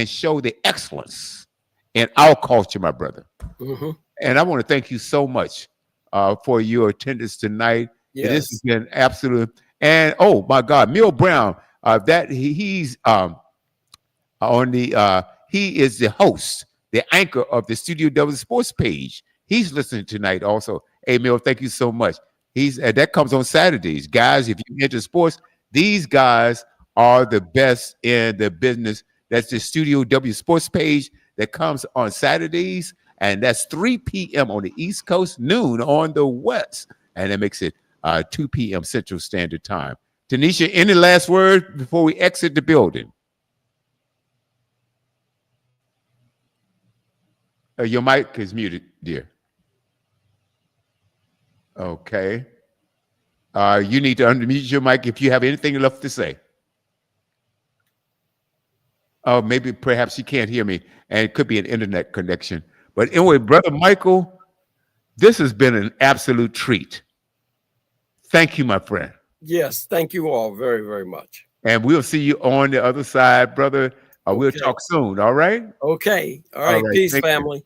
Speaker 1: show the excellence in our culture, my brother.
Speaker 2: mhm,
Speaker 1: And I want to thank you so much for your attendance tonight. This has
Speaker 2: yes,
Speaker 1: been absolute. And oh my God, Mill Brown, he's on the he is the host, the anchor of the Studio W Sports page. He's listening tonight also. Hey Mill, thank you so much. He's that comes on Saturdays. Guys, if you into sports, these guys are the best in the business. That's the Studio W Sports page that comes on Saturdays, and that's 3 p.m. on the East Coast, noon on the West, and that makes it 2 p.m. Central Standard Time. Tanisha, any last word before we exit the building? Your mic is muted, dear. Okay. You need to unmute your mic if you have anything left to say. Oh, maybe perhaps you can't hear me, and it could be an internet connection. But anyway, Brother Michael, this has been an absolute treat. Thank you, my friend.
Speaker 2: yes. Thank you all very, very much.
Speaker 1: And we'll see you on the other side, brother. We'll
Speaker 2: Okay.
Speaker 1: talk soon. All right.
Speaker 2: Okay. All
Speaker 1: All
Speaker 2: right.
Speaker 1: right.
Speaker 2: Peace,
Speaker 1: Thank you.
Speaker 2: family.